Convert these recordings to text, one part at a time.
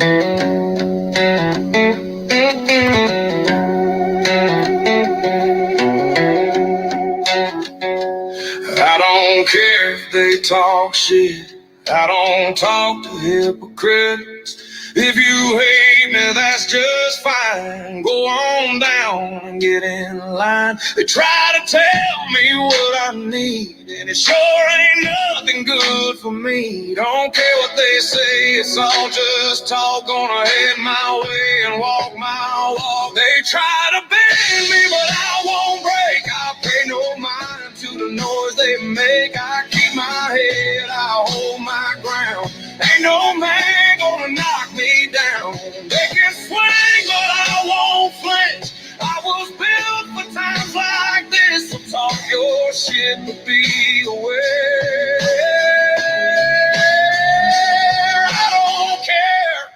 I don't care if they talk shit. I don't talk to hypocrites. If you hate me, that's just fine. Go on down and get in line. They try to tell me what I need, and it sure ain't nothing good for me. Don't care what they say, it's all just talk. Gonna head my way and walk my walk. They try to bend me, but I won't break. I pay no mind to the noise they make. I keep my head, I hold my ground. Ain't no man gonna knock me down. They can swing, but I won't flinch. I was built for times like this. So talk your shit, but be aware. I don't care.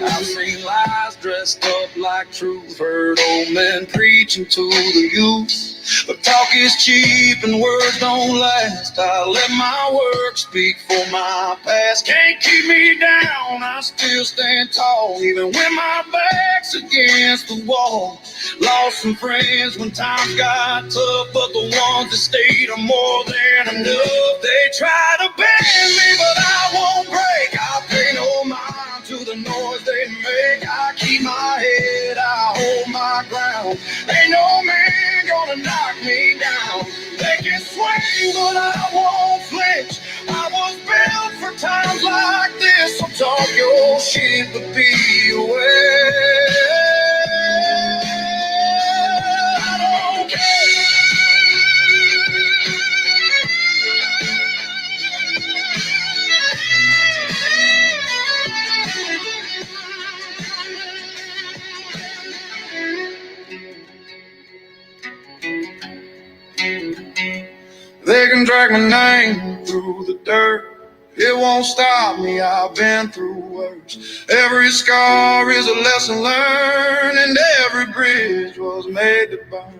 I've seen lies dressed up like truth, heard old men preaching to the youth. But talk is cheap and words don't last. I let my work speak for my past. Can't keep me down, I still stand tall, even when my back's against the wall. Lost some friends when times got tough, but the ones that stayed are more than enough. They try to bend me, but I won't break. I pay no mind to the noise they make. I keep my head, I hold my ground. Ain't no man gonna knock me down. They can swing, but I won't flinch. I was built for times like this. So talk your shit, but be aware. I don't care. They can drag my name through the dirt. It won't stop me, I've been through worse. Every scar is a lesson learned, and every bridge was made to burn.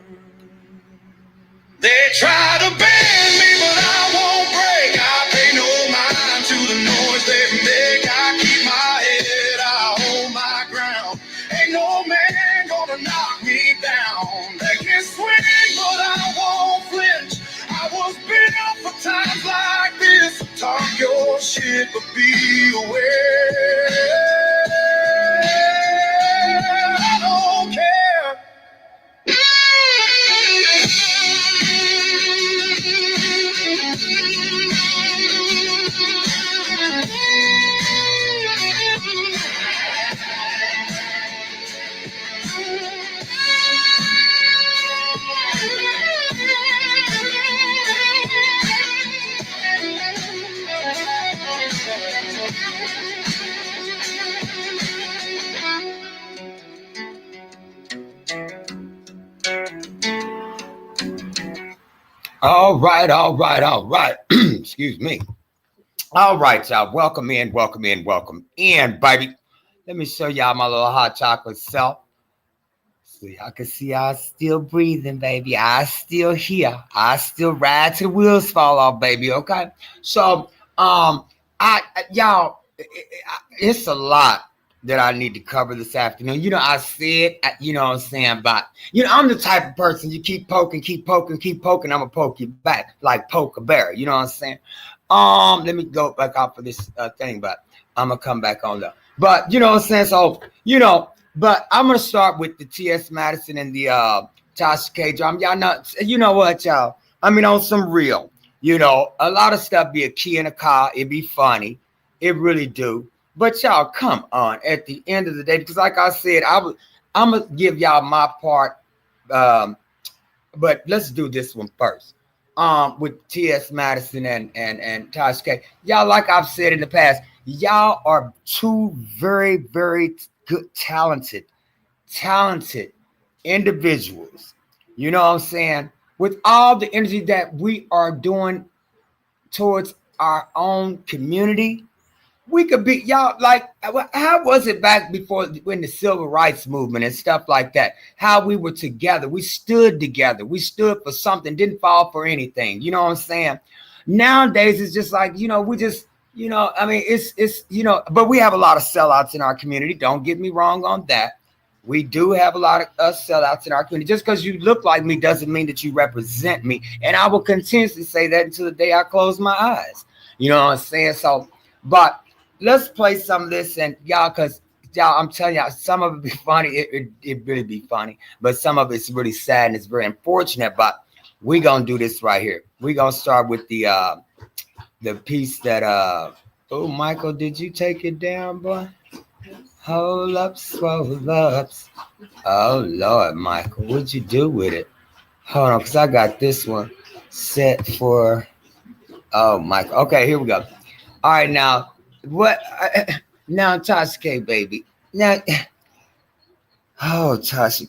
They try to bend me, but I won't break. I pay no mind to the noise they make. I keep my head, I hold my ground. Ain't no man gonna knock me down. They can swing, but I won't flinch. I was built for times like this. Talk your shit, but be aware. I don't care. All right. Excuse me. All right, y'all. Welcome in, baby. Let me show y'all my little hot chocolate self. So y'all can see I still breathing, baby. I still here. I still ride till the wheels fall off, baby. Okay. So, y'all, it's a lot that I need to cover this afternoon. I said, what I'm saying, but I'm the type of person you keep poking, I'm gonna poke you back like poke a bear. You know what I'm saying? Let me go back off of this thing, but I'm gonna come back on that. But you know what I'm saying? So, but I'm gonna start with the T.S. Madison and the Tasha K. drum. Y'all know, you know what, y'all? I mean, on some real, a lot of stuff be a key in a car. It be funny. It really do. But y'all, come on. At the end of the day, because like I said, I'm gonna give y'all my part. But let's do this one first. With T.S. Madison and Tasha K. Y'all, like I've said in the past, y'all are two very, very good, talented individuals. You know what I'm saying? With all the energy that we are doing towards our own community, we could be y'all like how was it back before when the civil rights movement and stuff like that? How we were together, we stood together, we stood for something, didn't fall for anything. You know what I'm saying? Nowadays it's just like we just I mean it's but we have a lot of sellouts in our community. Don't get me wrong on that. We do have a lot of us sellouts in our community. Just because you look like me doesn't mean that you represent me. And I will continuously say that until the day I close my eyes. You know what I'm saying? So, but let's play some of this and y'all, because y'all, I'm telling y'all, some of it be funny. It really be funny, but some of it's really sad and it's very unfortunate. But we gonna do this right here. We gonna start with the piece that oh, Michael, did you take it down, boy? Hold up, swole ups. Oh Lord, Michael, what'd you do with it? Hold on, because I got this one set for. Oh, Michael. Okay, here we go. All right, now what? Now Tasha K, baby. Now, oh Tasha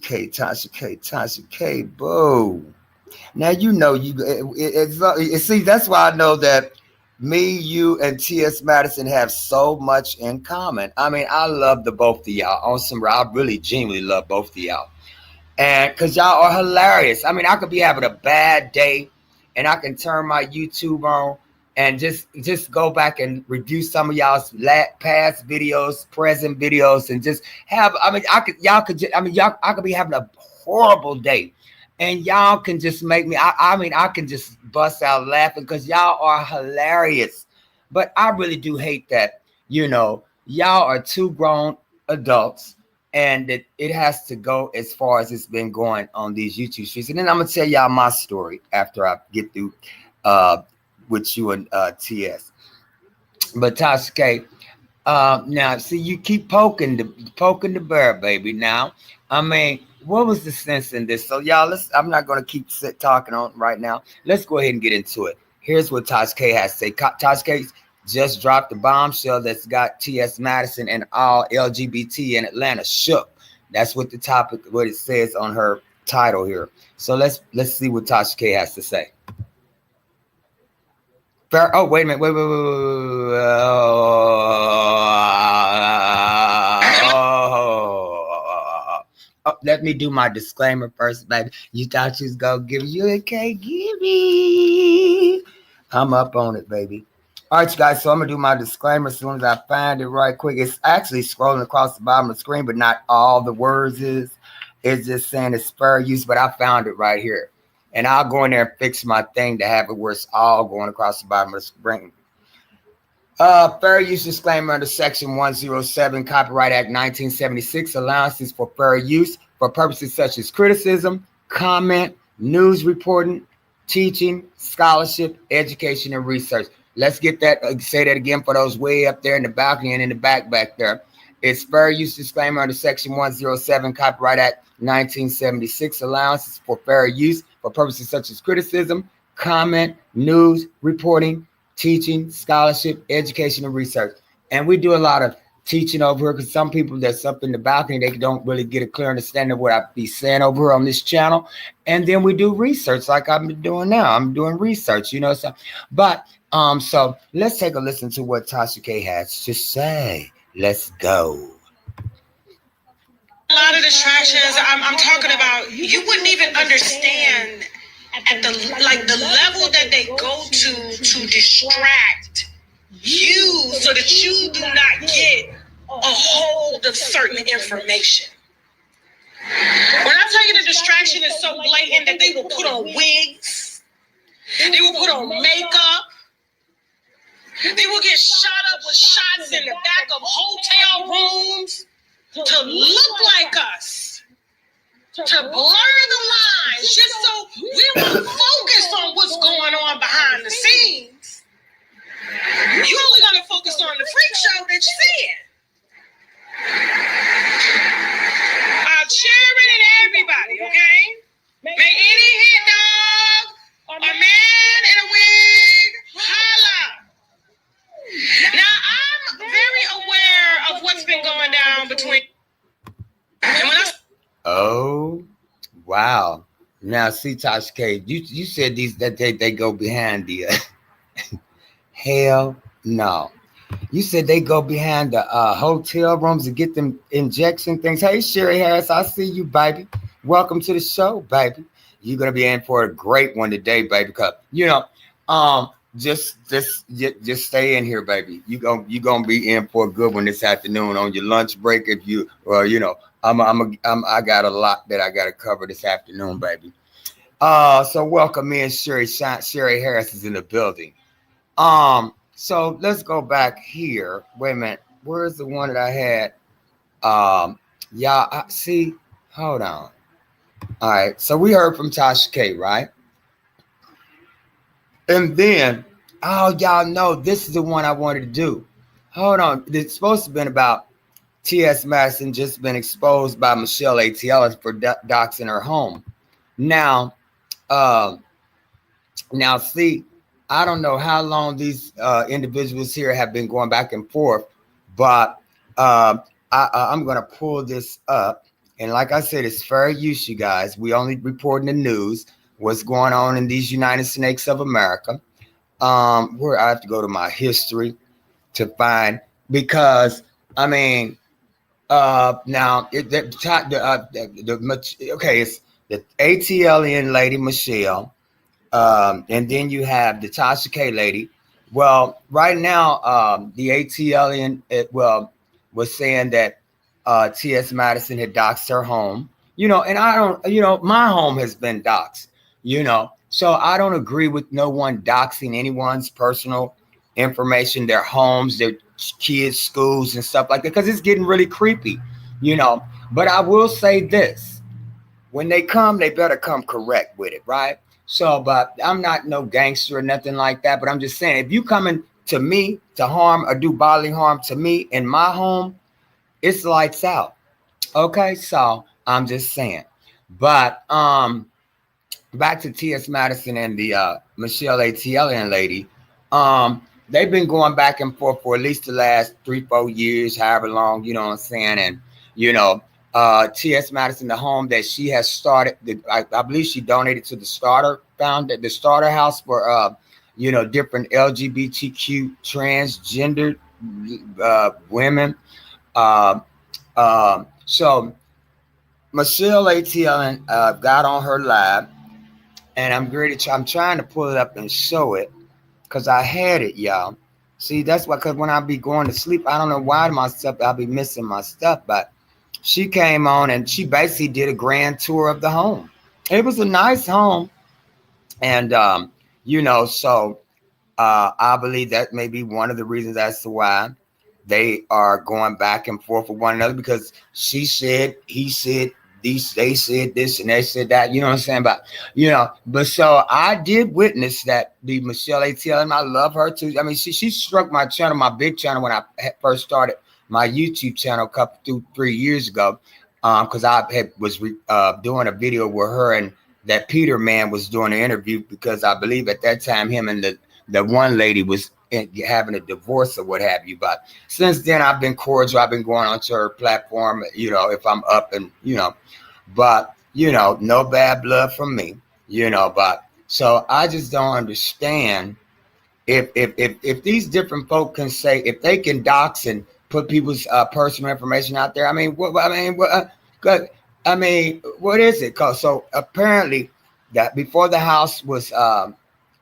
K, boo. Now you know see that's why I know that me, you, and T.S. Madison have so much in common. I mean, I love the both of y'all. On some, I really genuinely love both of y'all. And because y'all are hilarious. I mean, I could be having a bad day and I can turn my YouTube on and just go back and review some of y'all's past videos, present videos, and just have, I mean, I could be having a horrible day. And y'all can just make me, I mean, I can just bust out laughing because y'all are hilarious. But I really do hate that, y'all are two grown adults and it has to go as far as it's been going on these YouTube streets. And then I'm going to tell y'all my story after I get through with you and TS. But Tasha K, now, see, you keep poking the bear, baby. Now, I mean, what was the sense in this? So, y'all, I'm not going to keep talking on right now. Let's go ahead and get into it. Here's what Tasha K has to say. Tasha K just dropped the bombshell that's got T.S. Madison and all LGBT in Atlanta shook. That's what what it says on her title here. So let's see what Tasha K has to say. Oh, wait a minute. Wait. Oh, let me do my disclaimer first, baby. You thought you was going to give you a cake? Give me. I'm up on it, baby. All right, you guys. So I'm going to do my disclaimer as soon as I find it right quick. It's actually scrolling across the bottom of the screen, but not all the words is. It's just saying it's fair use, but I found it right here. And I'll go in there and fix my thing to have it where it's all going across the bottom of the screen. Fair use disclaimer under Section 107 Copyright Act 1976. Allowances for fair use for purposes such as criticism, comment, news reporting, teaching, scholarship, education, and research. Let's get that. Say that again for those way up there in the balcony and in the back there. It's fair use disclaimer under Section 107 Copyright Act 1976. Allowances for fair use for purposes such as criticism, comment, news, reporting, teaching, scholarship, education, and research. And we do a lot of teaching over here because some people that's up in the balcony, they don't really get a clear understanding of what I be saying over here on this channel. And then we do research like I've been doing now. I'm doing research, so. But so let's take a listen to what Tasha K has to say. Let's go. A lot of distractions. I'm talking about. You wouldn't even understand at the level that they go to distract you so that you do not get a hold of certain information. When I tell you the distraction is so blatant that they will put on wigs, they will put on makeup, they will get shot up with shots in the back of hotel rooms to look like us, to blur the lines, just so we won't focus on what's going on behind the scenes. You only gonna focus on the freak show that you're seeing. Sharon and everybody, okay? May any hit dog, a man in a wig, holla. Now, I'm very aware of what's been going down between. And when oh, wow. Now, see, Tasha K, you said these that they go behind the hell no. You said they go behind the hotel rooms to get them injection things. Hey, Sherry Harris, I see you, baby. Welcome to the show, baby. You're gonna be in for a great one today, baby. Because um, just stay in here, baby. You gonna be in for a good one this afternoon on your lunch break. If you, well, I got a lot that I gotta cover this afternoon, baby. So welcome in, Sherry Harris is in the building. So let's go back here. Wait a minute. Where's the one that I had? Y'all see. Hold on. All right. So we heard from Tasha K, right? And then, oh, y'all know this is the one I wanted to do. Hold on. It's supposed to have been about T.S. Madison just been exposed by Michelle Atlien for doxing her home. Now, um, Now, see, I don't know how long these individuals here have been going back and forth, but I'm going to pull this up. And like I said, it's fair use, you guys. We only reporting the news, what's going on in these United Snakes of America. Where I have to go to my history to find, because, I mean, now, okay, it's the ATLN lady, Michelle. And then you have the Tasha K lady. Well, right now, the ATLian was saying that T.S. Madison had doxed her home. And I don't, my home has been doxed. So I don't agree with no one doxing anyone's personal information, their homes, their kids' schools, and stuff like that, because it's getting really creepy. But I will say this: when they come, they better come correct with it, right? So, but I'm not no gangster or nothing like that. But I'm just saying, if you coming to me to harm or do bodily harm to me in my home, it's lights out. Okay, so I'm just saying. But back to T.S. Madison and the Michelle Atlien lady. They've been going back and forth for at least the last 3-4 years, however long, you know what I'm saying. And T.S. Madison, the home that she has started, I believe she donated to the Starter House for different LGBTQ transgender women. So Michelle Atlien got on her live, and I'm trying to pull it up and show it, because I had it, y'all. See, that's why, because when I be going to sleep, I don't know why I'll be missing my stuff, but she came on and she basically did a grand tour of the home. It was a nice home. And, so I believe that may be one of the reasons as to why they are going back and forth with one another, because she said, he said, they said this and they said that, you know what I'm saying? But so I did witness that the Michelle Atlien, I love her too. I mean, she struck my channel, my big channel, when I first started my YouTube channel a couple 3 years ago, because I was doing a video with her and that Peter man was doing an interview, because I believe at that time him and the one lady was having a divorce or what have you. But since then I've been cordial. I've been going onto her platform, if I'm up and but no bad blood from me, but so I just don't understand if these different folk can say, if they can dox and put people's personal information out there. I mean, what is it? Cause so apparently that before the house was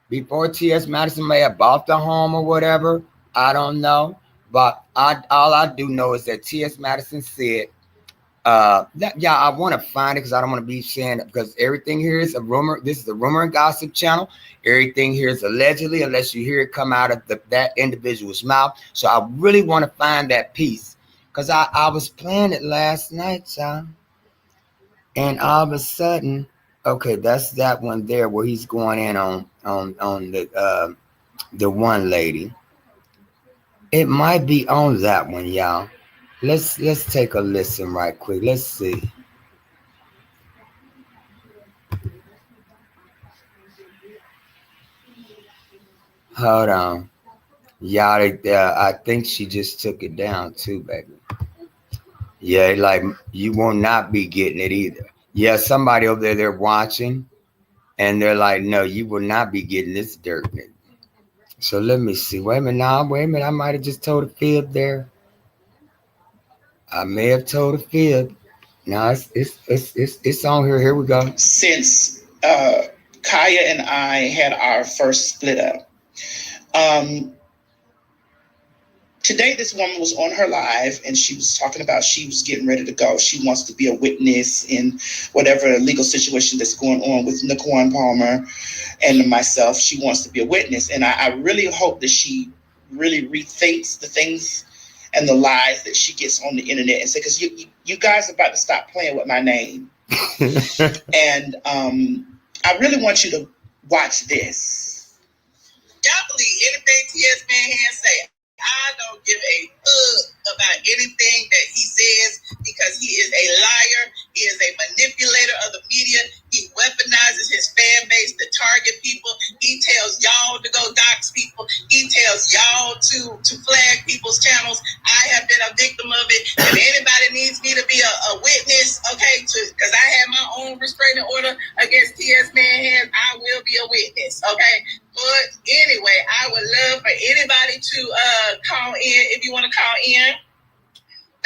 before T.S. Madison may have bought the home or whatever, I don't know. But all I do know is that T.S. Madison said, I want to find it because I don't want to be saying it, because everything here is a rumor. This is a rumor and gossip channel. Everything here is allegedly, unless you hear it come out of that individual's mouth. So I really want to find that piece, because I was playing it last night, y'all. And all of a sudden, okay, that's that one there where he's going in on the one lady. It might be on that one, y'all. Let's take a listen right quick. Let's see. Hold on. Y'all, I think she just took it down too, baby. Yeah, like, you will not be getting it either. Yeah, somebody over there, they're watching, and they're like, no, you will not be getting this dirt. So let me see. Wait a minute. Now, wait a minute. I might have just told a fib there. I may have told a fib. No, it's on here. Here we go. Since Kaya and I had our first split up. Today, this woman was on her live and she was talking about she was getting ready to go. She wants to be a witness in whatever legal situation that's going on with Naquan Palmer and myself. She wants to be a witness. And I really hope that she really rethinks the things and the lies that she gets on the internet and say, because you guys are about to stop playing with my name. And I really want you to watch this. Y'all believe anything T.S. Manhan say? I don't give a about anything that he says because he is a liar. He is a manipulator of the media. He weaponizes his fan base to target people. He tells y'all to go dox people. He tells y'all to flag people's channels. I have been a victim of it. If anybody needs me to be a witness, okay, because I have my own restraining order against T.S. Manhan, I will be a witness, okay? But anyway, I would love for anybody to call in if you want to call in.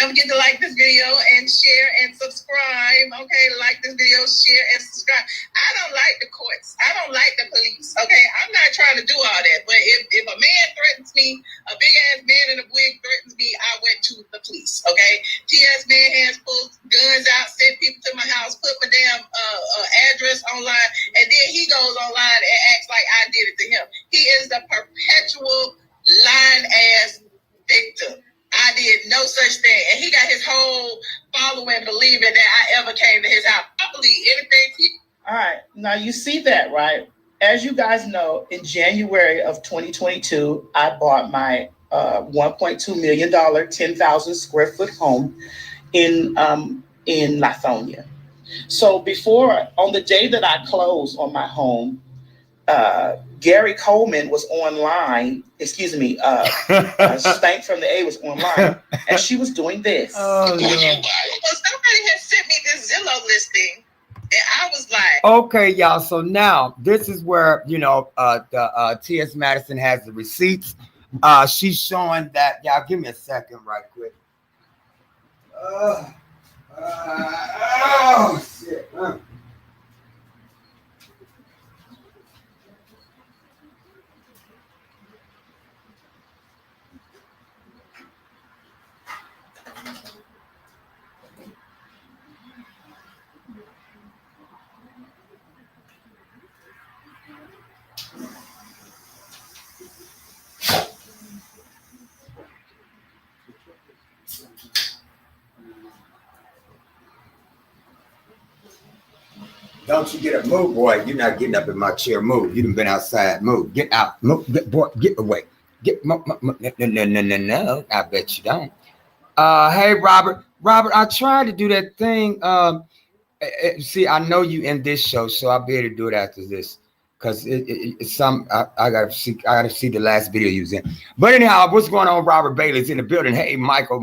Don't forget to like this video and share and subscribe. Okay, like this video, share and subscribe. I don't like the courts. I don't like the police. Okay, I'm not trying to do all that. But if a man threatens me, a big ass man in a wig threatens me, I went to the police. Okay, T.S. Manhan's pulled guns out, sent people to my house, put my damn address online, and then he goes online and acts like I did it to him. He is the perpetual lying ass victim. I did no such thing. And he got his whole following believing that I ever came to his house. I believe anything. All right. Now you see that, right? As you guys know, in January of 2022, I bought my $1.2 million, 10,000 square foot home in Lithonia. So before, on the day that I closed on my home, Gary Coleman was online. Excuse me, Stank from the A was online, and she was doing this. Oh, no. Somebody had sent me this Zillow listing, and I was like, okay, y'all. So now this is where the T.S. Madison has the receipts. She's showing that. Y'all, give me a second, right quick. Oh shit. Don't you get up, move, boy. You're not getting up in my chair. Move. You done been outside. Move. Get out. Move. Boy, get away. No. I bet you don't. Hey, Robert. Robert, I tried to do that thing. See, I know you in this show, so I'll be able to do it after this. Cause it's some I gotta see the last video you was in. But anyhow, what's going on? Robert Bailey's in the building. Hey, Michael's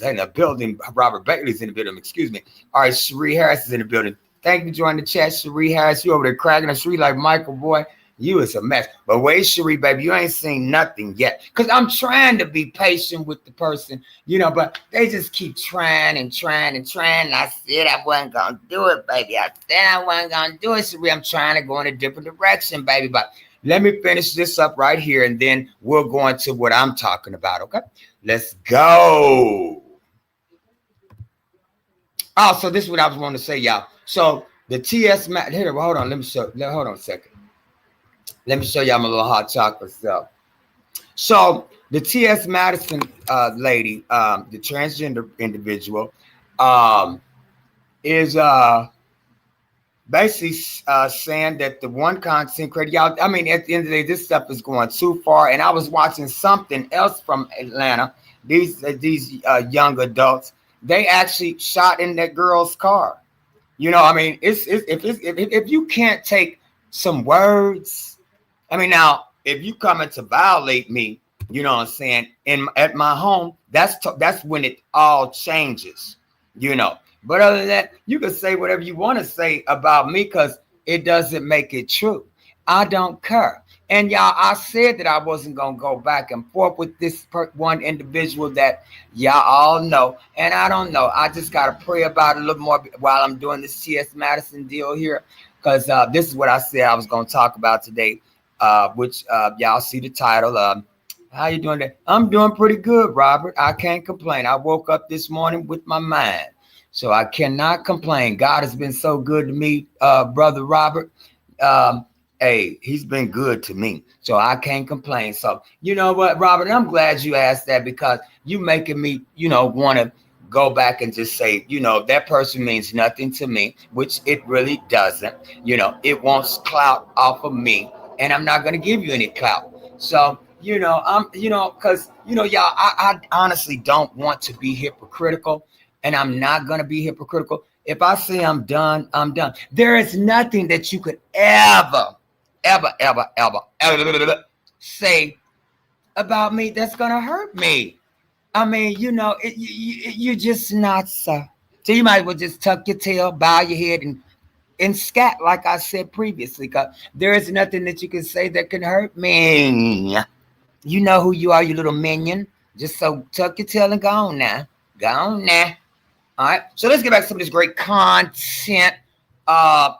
in the building. Robert Bailey's in the building. Excuse me. All right, Cherie Harris is in the building. Thank you for joining the chat, Cherie Harris. You over there cracking a Cherie like Michael, boy. You is a mess. But wait, Cherie, baby, you ain't seen nothing yet. Because I'm trying to be patient with the person, but they just keep trying and trying and trying. And I said I wasn't going to do it, baby. I said I wasn't going to do it, Cherie. I'm trying to go in a different direction, baby. But let me finish this up right here, and then we'll go into what I'm talking about, okay? Let's go. Oh, so this is what I was wanting to say, y'all. So the TS here, hold on, hold on a second. Let me show y'all my little hot chocolate stuff. So the T.S. Madison lady, the transgender individual, is basically saying that the one content creator, y'all, I mean, at the end of the day, this stuff is going too far. And I was watching something else from Atlanta. These young adults, they actually shot in that girl's car. I mean, if you can't take some words, I mean, now if you coming to violate me, you know what I'm saying, at my home, that's when it all changes, But other than that, you can say whatever you want to say about me because it doesn't make it true. I don't care. And y'all, I said that I wasn't gonna go back and forth with this one individual that y'all all know, and I don't know. I just gotta pray about it a little more while I'm doing this T.S. Madison deal here, because this is what I said I was gonna talk about today. Which y'all see the title. How you doing today? I'm doing pretty good, Robert. I can't complain. I woke up this morning with my mind, so I cannot complain. God has been so good to me, brother Robert. Um, Hey, he's been good to me, so I can't complain. So you know what, Robert, I'm glad you asked that, because you making me, want to go back and just say, that person means nothing to me, which it really doesn't. It wants clout off of me, and I'm not going to give you any clout. So because y'all, I honestly don't want to be hypocritical, and I'm not going to be hypocritical. If I say I'm done, I'm done. There is nothing that you could ever say about me that's gonna hurt me. I mean, you're just not so. So you might as well just tuck your tail, bow your head, and scat, like I said previously. Cause there is nothing that you can say that can hurt me. You know who you are, you little minion. Just so tuck your tail and go on now. Go on now. All right. So let's get back to some of this great content uh,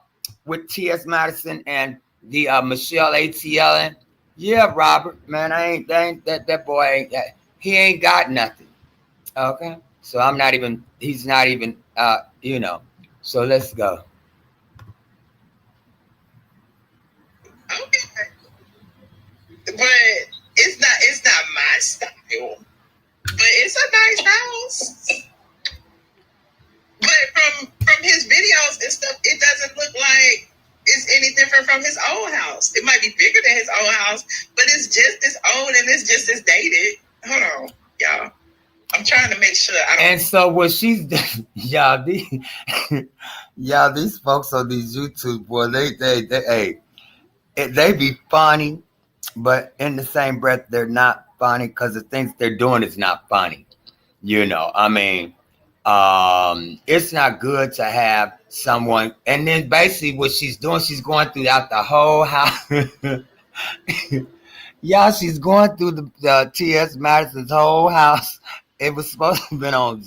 with T.S. Madison and the Michelle Atlien. Yeah, Robert, man, that boy he ain't got nothing. Okay. So he's not even, So let's go. Okay, but it's not my style. But it's a nice house. But from his videos and stuff, it doesn't look like it's any different from his old house. It might be bigger than his old house, but it's just as old and it's just as dated. Hold on, y'all. I'm trying to make sure I don't. And so what she's y'all, these folks on these YouTube, boy, they be funny, but in the same breath, they're not funny, because the things they're doing is not funny. I mean, it's not good to have someone, and then basically what she's doing, she's going throughout the whole house. Yeah, she's going through the T.S. Madison's whole house. It was supposed to have been on.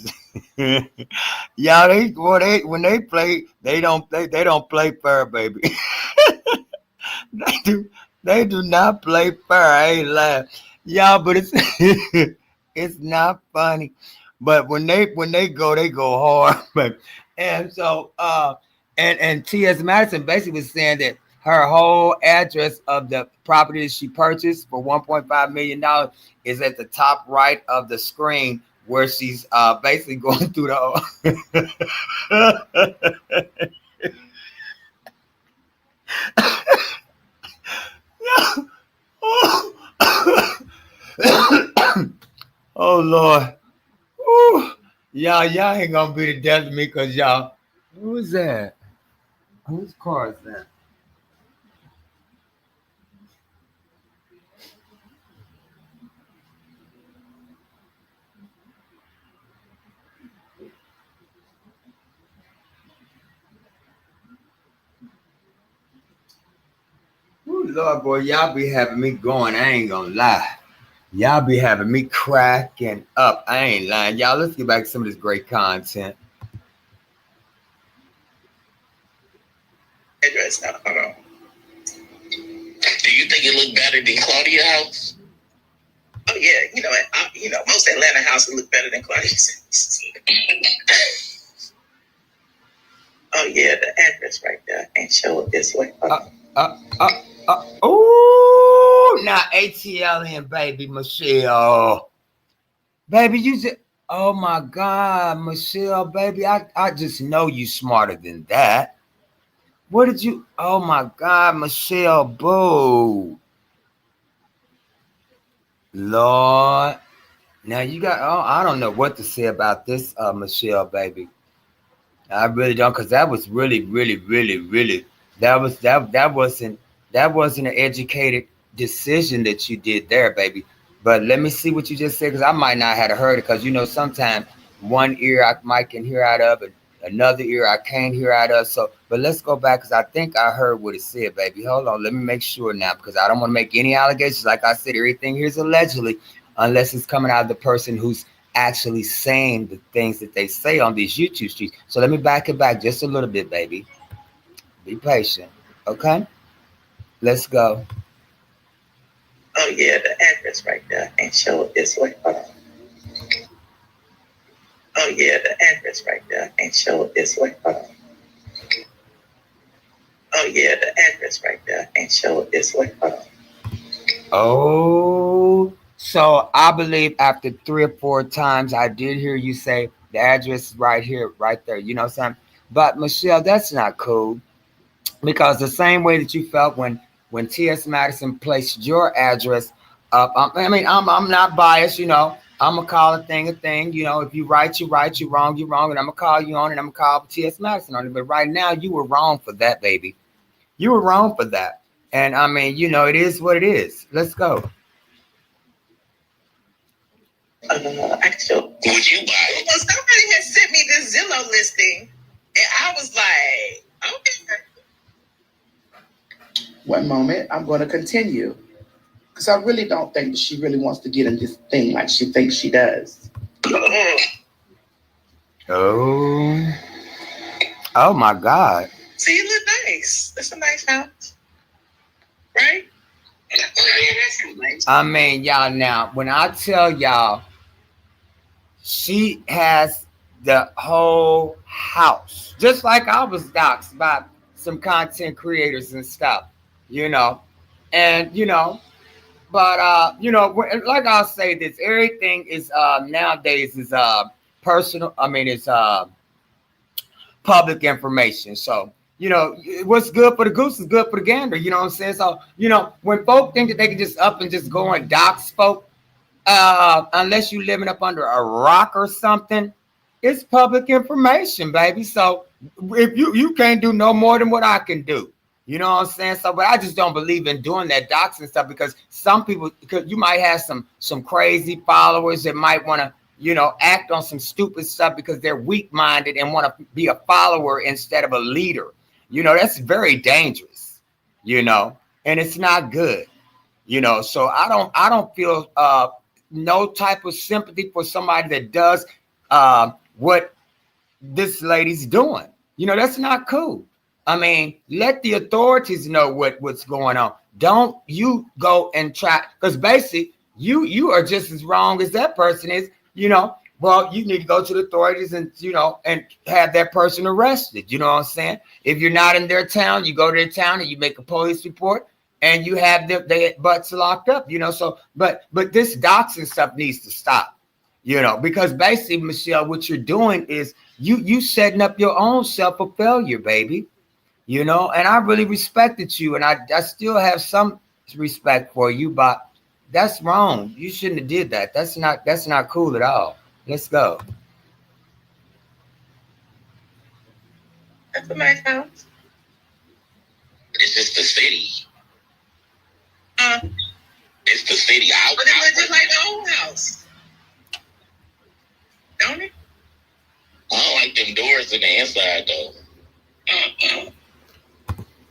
Yeah, when they play, they don't play fair, baby. They do not play fair. I ain't lying. Yeah, but it's it's not funny. But when they go hard. But and so and T.S. Madison basically was saying that her whole address of the property that she purchased for $1.5 million is at the top right of the screen, where she's basically going through the Oh Lord. Ooh. Y'all ain't gonna be the death of me, because y'all. Who's that? Whose car is that? Ooh, Lord, boy, y'all be having me going. I ain't gonna lie. Y'all be having me cracking up. I ain't lying. Y'all, let's get back to some of this great content. Address now. Hold on. Do you think it looked better than Claudia's house? Oh yeah, most Atlanta houses look better than Claudia's. Oh yeah, the address right there. I can't show it this way. Oh, now ATLN, baby, Michelle. Baby, you just, oh my God, Michelle, baby, I just know you smarter than that. What did you, oh my God, Michelle, boo. Lord. Now you got, oh, I don't know what to say about this, Michelle, baby. I really don't, because that was really, really, really, really, that wasn't an educated decision that you did there, baby. But let me see what you just said, because I might not have heard it, because sometimes one ear I might can hear out of it, Another ear I can't hear out of. So, but let's go back because I think I heard what it said, baby. Hold on, let me make sure now because I don't want to make any allegations. Like I said, everything here is allegedly, unless it's coming out of the person who's actually saying the things that they say on these YouTube streets. So let me back it back just a little bit, baby. Be patient, okay? Let's go. Oh yeah, the address right there. And show it this way. Hold on. Oh yeah, the address right there. And show it this way. Hold on. Oh yeah, the address right there. And show it this way. Hold on. Oh, so I believe after 3 or 4 times, I did hear you say the address is right here, right there. You know what I'm saying? But Michelle, that's not cool because the same way that you felt when T.S. Madison placed your address up. I mean, I'm not biased. I'm gonna call a thing a thing. If you right, you right. You wrong, you wrong, and I'm gonna call you on it. I'm gonna call T.S. Madison on it. But right now, you were wrong for that, baby. You were wrong for that. And I mean, it is what it is. Let's go. Actually, would you buy it? Well, somebody had sent me this Zillow listing, and I was like, okay. One moment, I'm going to continue. Because I really don't think that she really wants to get in this thing like she thinks she does. Oh. Oh, my God. See, it look nice. It's a nice house. Right? I mean, y'all, now, when I tell y'all, she has the whole house. Just like I was doxxed by some content creators and stuff, And, but, like I'll say this, everything is, nowadays is personal. I mean, it's public information. So, what's good for the goose is good for the gander. You know what I'm saying? So, when folk think that they can just up and just go and dox folk, unless you living up under a rock or something, it's public information, baby. So if you can't do no more than what I can do. You know what I'm saying? So, but I just don't believe in doing that doxing stuff because some people, because you might have some crazy followers that might want to, act on some stupid stuff because they're weak-minded and want to be a follower instead of a leader. That's very dangerous, and it's not good, So I don't feel no type of sympathy for somebody that does what this lady's doing. That's not cool. I mean, let the authorities know what's going on. Don't you go and try, because basically you are just as wrong as that person is. Well, you need to go to the authorities and and have that person arrested. You know what I'm saying? If you're not in their town, you go to their town and you make a police report and you have their butts locked up. So but this doxing stuff needs to stop. Because basically, Michelle, what you're doing is you setting up your own self for failure, baby. And I really respected you, and I still have some respect for you, but that's wrong. You shouldn't have did that. That's not cool at all. Let's go. That's a nice house. It's just the city. It's the city. But it looks just like the old house. Don't it? I don't like them doors in the inside, though.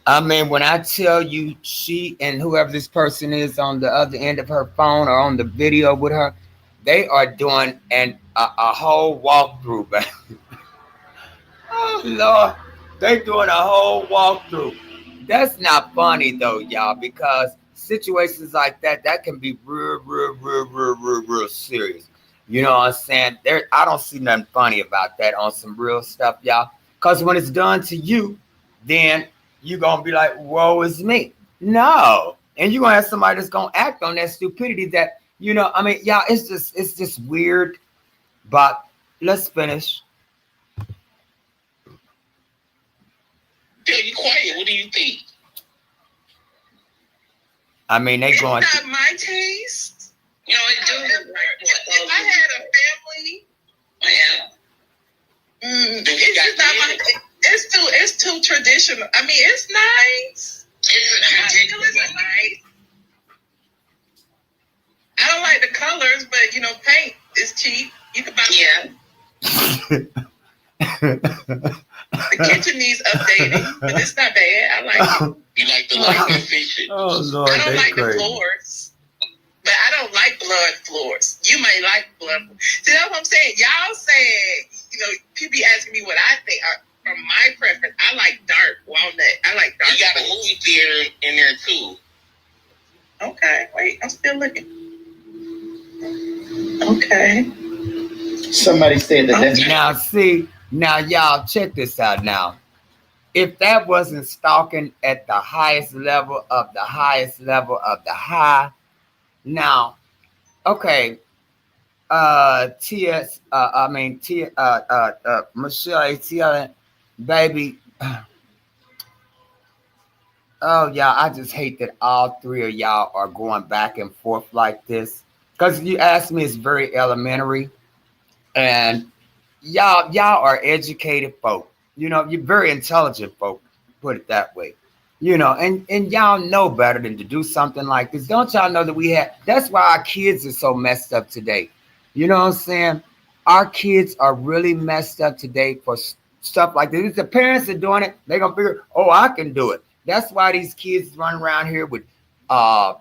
I mean, when I tell you she and whoever this person is on the other end of her phone or on the video with her, they are doing a whole walkthrough, baby. Oh, Lord. They doing a whole walkthrough. That's not funny, though, y'all, because situations like that can be real serious. You know what I'm saying? I don't see nothing funny about that on some real stuff, y'all. Because when it's done to you, then you're going to be like, woe is me. No. And you're going to have somebody that's going to act on that stupidity that, I mean, y'all, it's just weird. But let's finish. Tell you quiet. What do you think? I mean, they going. It's not my taste. It do. If I had a family, it's not my. It's too traditional. I mean, it's nice. It's ridiculous. Nice. I don't like the colors, but paint is cheap. You can buy. The kitchen needs updating, but it's not bad. I like it. You like the light efficient. Oh Lord, I don't like crazy. the floors, but I don't like blood floors. You may like blood. See, that's what I'm saying. Y'all saying, people be asking me what I think. From my preference, I like dark walnut. I like dark. You got a movie theater in there too. Okay, wait, I'm still looking. Okay. Somebody said that. Okay. Now y'all check this out. Now, if that wasn't stalking at the highest level of the highest level of the high, now, okay, Michelle Atlien, baby. Oh, y'all, I just hate that all three of y'all are going back and forth like this. Because you asked me, it's very elementary. And y'all are educated folk. You're very intelligent folk, put it that way. And y'all know better than to do something like this. Don't y'all know that that's why our kids are so messed up today. You know what I'm saying? Our kids are really messed up today for stuff like this. If the parents are doing it, they're going to figure, oh, I can do it. That's why these kids run around here with GUNs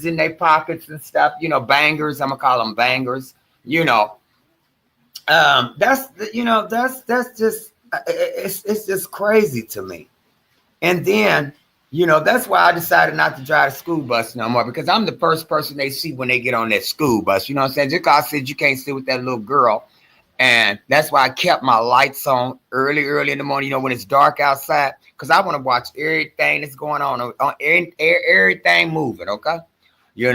in their pockets and stuff, bangers. I'm going to call them bangers, that's just, it's just crazy to me. And then, that's why I decided not to drive the school bus no more, because I'm the first person they see when they get on that school bus. You know what I'm saying? Just because I said you can't sit with that little girl. And that's why I kept my lights on early in the morning, when it's dark outside, because I want to watch everything that's going on everything moving, okay? You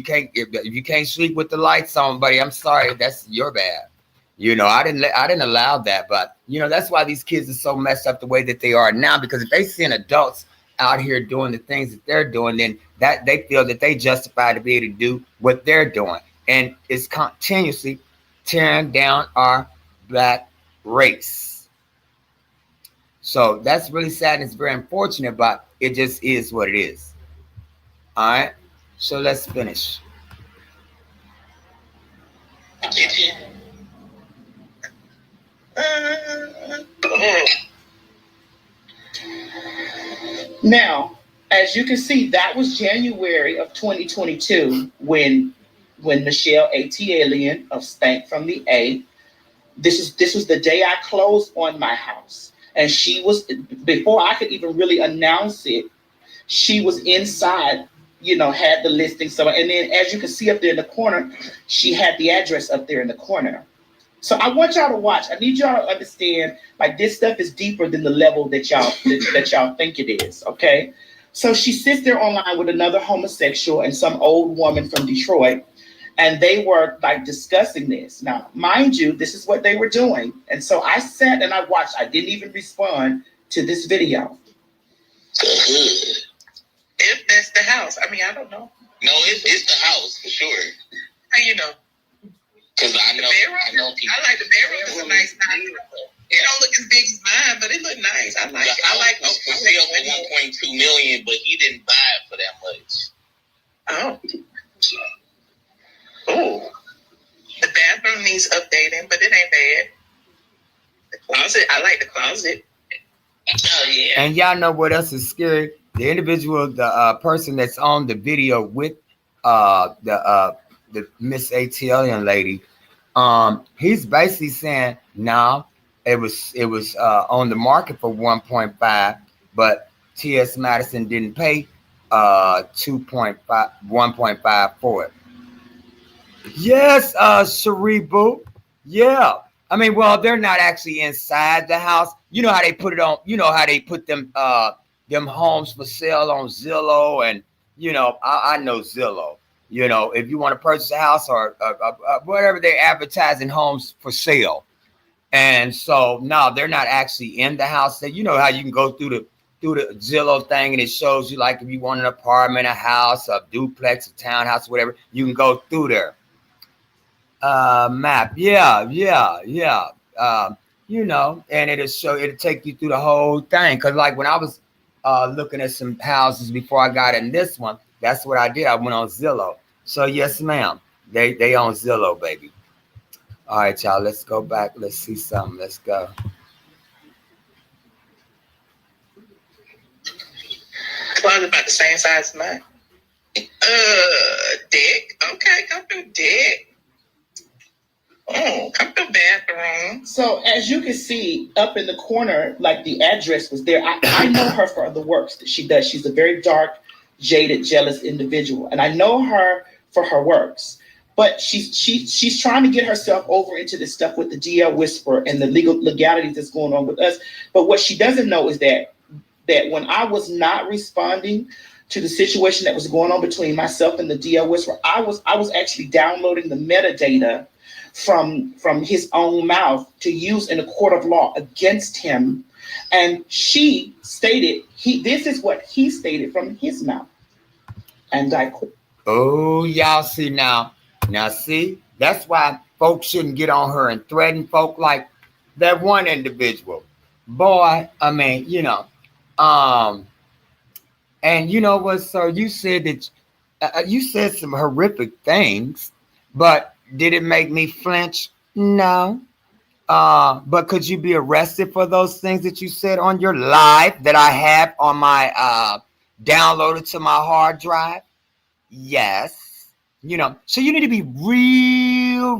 can't, if you can't sleep with the lights on, buddy, I'm sorry, that's your bad. I didn't allow that, but that's why these kids are so messed up the way that they are now, because if they see adults out here doing the things that they're doing, then that they feel that they justify to be able to do what they're doing. And it's continuously tearing down our black race. So that's really sad and it's very unfortunate, but it just is what it is. All right, so let's finish. Now, as you can see, that was January of 2022 when Michelle Atlien of Stank from the A. This was the day I closed on my house, and she was, before I could even really announce it, she was inside. Had the listing. So, and then as you can see up there in the corner, she had the address up there in the corner. So I want y'all to watch. I need y'all to understand, like, this stuff is deeper than the level that y'all think it is. Okay. So she sits there online with another homosexual and some old woman from Detroit. And they were like discussing this. Now, mind you, this is what they were doing. And so I sat and I watched. I didn't even respond to this video. If that's the house. I mean, I don't know. No, it's the house for sure. How you know? Because I know people. I like the bedroom. It's a nice house. It don't look as big as mine, but it look nice. I like it. I like it. For sale for $1.2 million, but he didn't buy it for that much. Oh. The bathroom needs updating, but it ain't bad. The closet, I like the closet. Oh yeah. And y'all know what else is scary? The individual, the person that's on the video with the Miss Atlien lady, he's basically saying, no, it was on the market for 1.5, but T.S. Madison didn't pay 1.5 for it. Yes, Sharibu. Yeah. I mean, well, they're not actually inside the house. You know how they put it on, how they put them homes for sale on Zillow, and I know Zillow. If you want to purchase a house or whatever, they're advertising homes for sale. And so no, they're not actually in the house. That how you can go through the Zillow thing, and it shows you, like, if you want an apartment, a house, a duplex, a townhouse, whatever, you can go through there. Map, yeah. And it'll take you through the whole thing. Because, like, when I was looking at some houses before I got in this one, that's what I did. I went on Zillow. So yes, ma'am, they on Zillow, baby. All right, y'all. Let's go back. Let's see something. Let's go. Closet about the same size as mine. Dick. Okay, come through, Dick. Oh, come through bathroom. So as you can see up in the corner, like the address was there. I know her for the works that she does. She's a very dark, jaded, jealous individual, and I know her for her works. But she's trying to get herself over into this stuff with the DL Whisperer and the legalities that's going on with us. But what she doesn't know is that when I was not responding to the situation that was going on between myself and the DL Whisperer, I was actually downloading the metadata from his own mouth to use in a court of law against him. And she stated, this is what he stated from his mouth. And I quit. Oh, y'all see now. Now see, that's why folks shouldn't get on her and threaten folk like that one individual. Boy, I mean, and you know what, sir? You said that you said some horrific things, but did it make me flinch? No. But could you be arrested for those things that you said on your live that I have on my downloaded to my hard drive? Yes. So you need to be real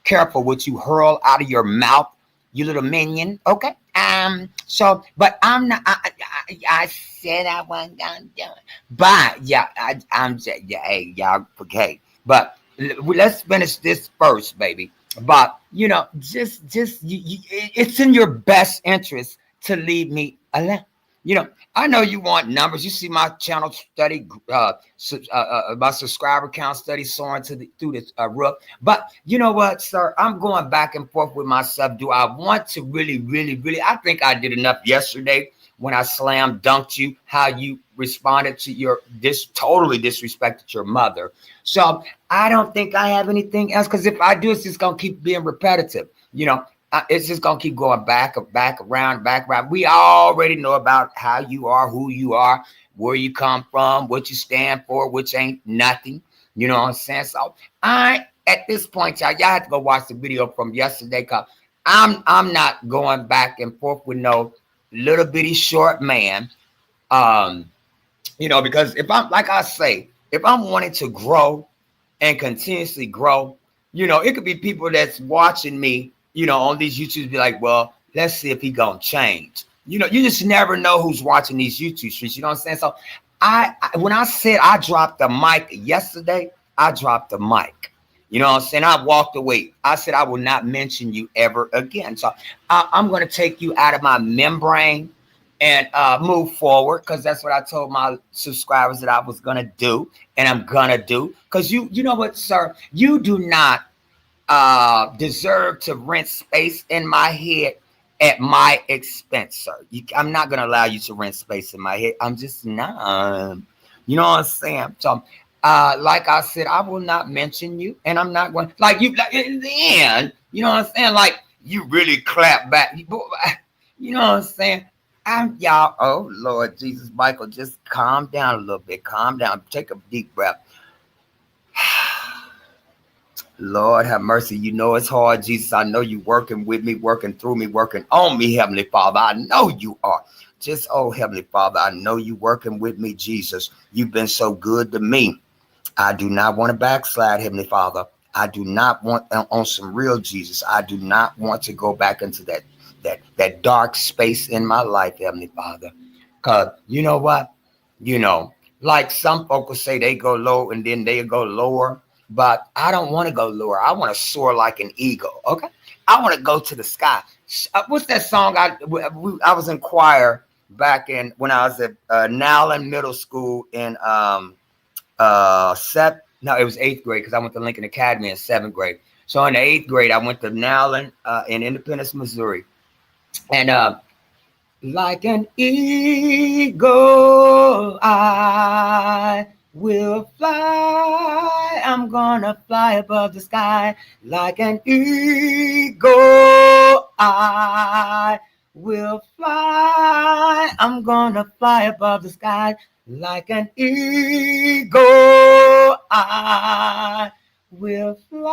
careful what you hurl out of your mouth, you little minion. Okay. So, but I'm not. I said I wasn't gonna do it. But yeah, I'm saying, yeah, hey, y'all, okay. But let's finish this first, baby. But just it's in your best interest to leave me alone. I know you want numbers. You see my channel study, my subscriber count study soaring through the roof. But you know what, sir? I'm going back and forth with myself. Do I want to really? I think I did enough yesterday when I slam dunked you, how you responded to totally disrespected your mother. So I don't think I have anything else, because if I do, it's just going to keep being repetitive. It's just going to keep going back around. We already know about how you are, who you are, where you come from, what you stand for, which ain't nothing. You know what I'm saying? So at this point, y'all have to go watch the video from yesterday, because I'm not going back and forth with no little bitty short man. Because if I'm wanting to grow and continuously grow, it could be people that's watching me, on these YouTubes, be like, well, let's see if he gonna change. You just never know who's watching these YouTube streets. You know what I'm saying? So when I said I dropped the mic yesterday, I dropped the mic. You know what I'm saying? I walked away. I said I will not mention you ever again. So I'm going to take you out of my membrane and move forward, because that's what I told my subscribers that I was going to do, and I'm going to do. Because you know what, sir? You do not deserve to rent space in my head at my expense, sir. I'm not going to allow you to rent space in my head. I'm just not. You know what I'm saying? So, like I said, I will not mention you, and I'm not going like you. Like, in the end, you know what I'm saying? Like, you really clap back. You know what I'm saying? Y'all. Oh Lord Jesus, Michael, just calm down a little bit. Calm down. Take a deep breath. Lord have mercy. You know it's hard, Jesus. I know you working with me, working through me, working on me, Heavenly Father. I know you are. Just, oh, Heavenly Father, I know you working with me, Jesus. You've been so good to me. I do not want to backslide, Heavenly Father. I do not want, on some real Jesus, I do not want to go back into that dark space in my life, Heavenly Father. Because you know what? Like some folks say they go low and then they go lower. But I don't want to go lower. I want to soar like an eagle. Okay, I want to go to the sky. What's that song? I was in choir back when I was at Nowlin Middle School in it was 8th grade, because I went to Lincoln Academy in 7th grade. So in the 8th grade, I went to Nowlin in Independence, Missouri, and like an eagle, I will fly. I'm gonna fly above the sky. Like an eagle, I will fly. I'm gonna fly above the sky. Like an eagle, I will fly.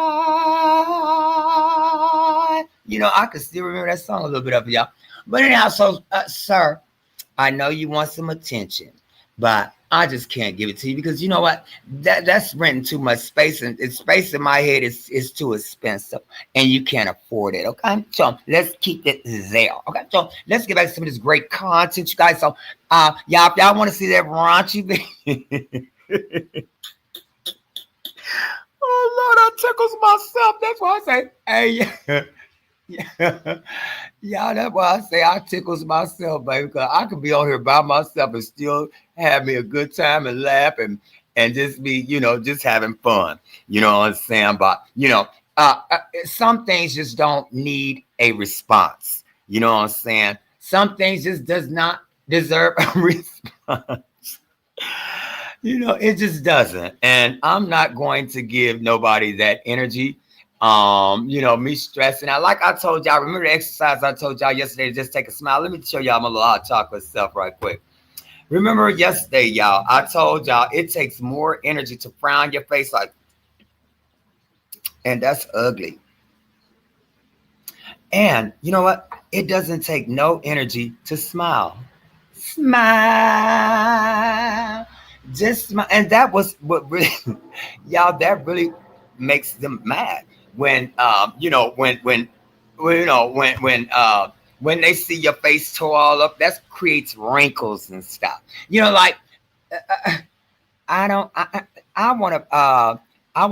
I can still remember that song a little bit of it, y'all. But anyhow, so, sir, I know you want some attention, but I just can't give it to you because you know what? That's renting too much space, and space in my head is too expensive, and you can't afford it. Okay, so let's keep it there. Okay, so let's get back to some of this great content, you guys. So, y'all, if y'all want to see that raunchy video. Oh Lord, I tickles myself. That's why I say, hey, yeah. Yeah, that's why I say I tickles myself, baby, because I could be on here by myself and still have me a good time and laugh and just be, just having fun. You know what I'm saying? But some things just don't need a response. You know what I'm saying? Some things just does not deserve a response. It just doesn't. And I'm not going to give nobody that energy. Me stressing out. Like I told y'all, remember the exercise I told y'all yesterday, just take a smile. Let me show y'all my little hot chocolate stuff right quick. Remember yesterday, y'all, I told y'all it takes more energy to frown your face and that's ugly. And you know what? It doesn't take no energy to smile. Smile. Just smile. And that was what really, y'all, that really makes them mad. When when they see your face tore all up, that creates wrinkles and stuff. Like I don't I want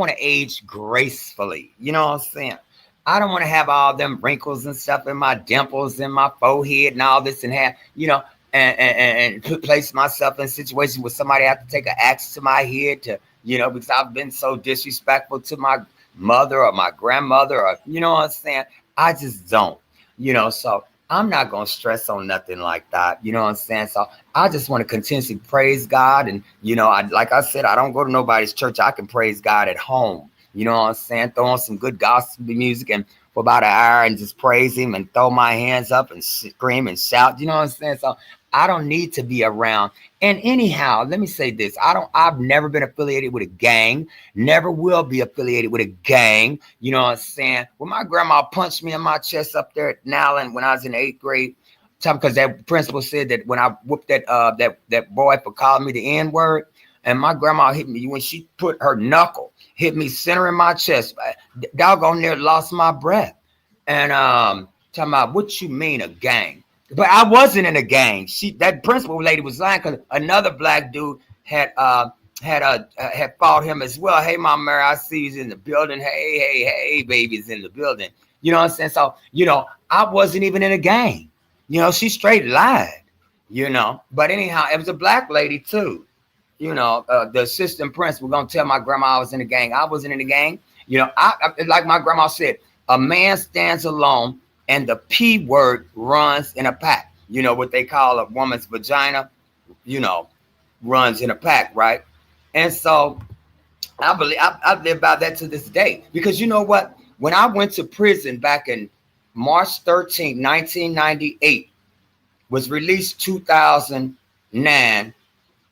to age gracefully. You know what I'm saying? I don't want to have all them wrinkles and stuff in my dimples and my forehead and all this and have and place myself in situations where somebody have to take an axe to my head to because I've been so disrespectful to my mother or my grandmother or what I'm saying. I just don't, so I'm not gonna stress on nothing like that. You know what I'm saying? So I just want to continuously praise God, and like I said, I don't go to nobody's church. I can praise God at home. You know what I'm saying? Throw on some good gospel music and for about an hour and just praise him and throw my hands up and scream and shout. You know what I'm saying? So I don't need to be around. And anyhow, let me say this. I've never been affiliated with a gang, never will be affiliated with a gang. You know what I'm saying? When my grandma punched me in my chest up there at Nowlin when I was in 8th grade, because that principal said that when I whooped that boy for calling me the N-word, and my grandma hit me when she put her knuckle, hit me center in my chest. Doggone near lost my breath. And talking about what you mean a gang? But I wasn't in a gang. That principal lady was lying because another black dude had fought him as well. Hey, Mama Mary, I see you's in the building. Hey, baby's in the building. You know what I'm saying? So, I wasn't even in a gang. She straight lied, But anyhow, it was a black lady too. The assistant principal gonna tell my grandma I was in a gang. I wasn't in a gang. I like my grandma said, a man stands alone and the P word runs in a pack. What they call a woman's vagina, runs in a pack, right? And so I believe I live by that to this day. Because you know what? When I went to prison back in March 13, 1998, was released 2009,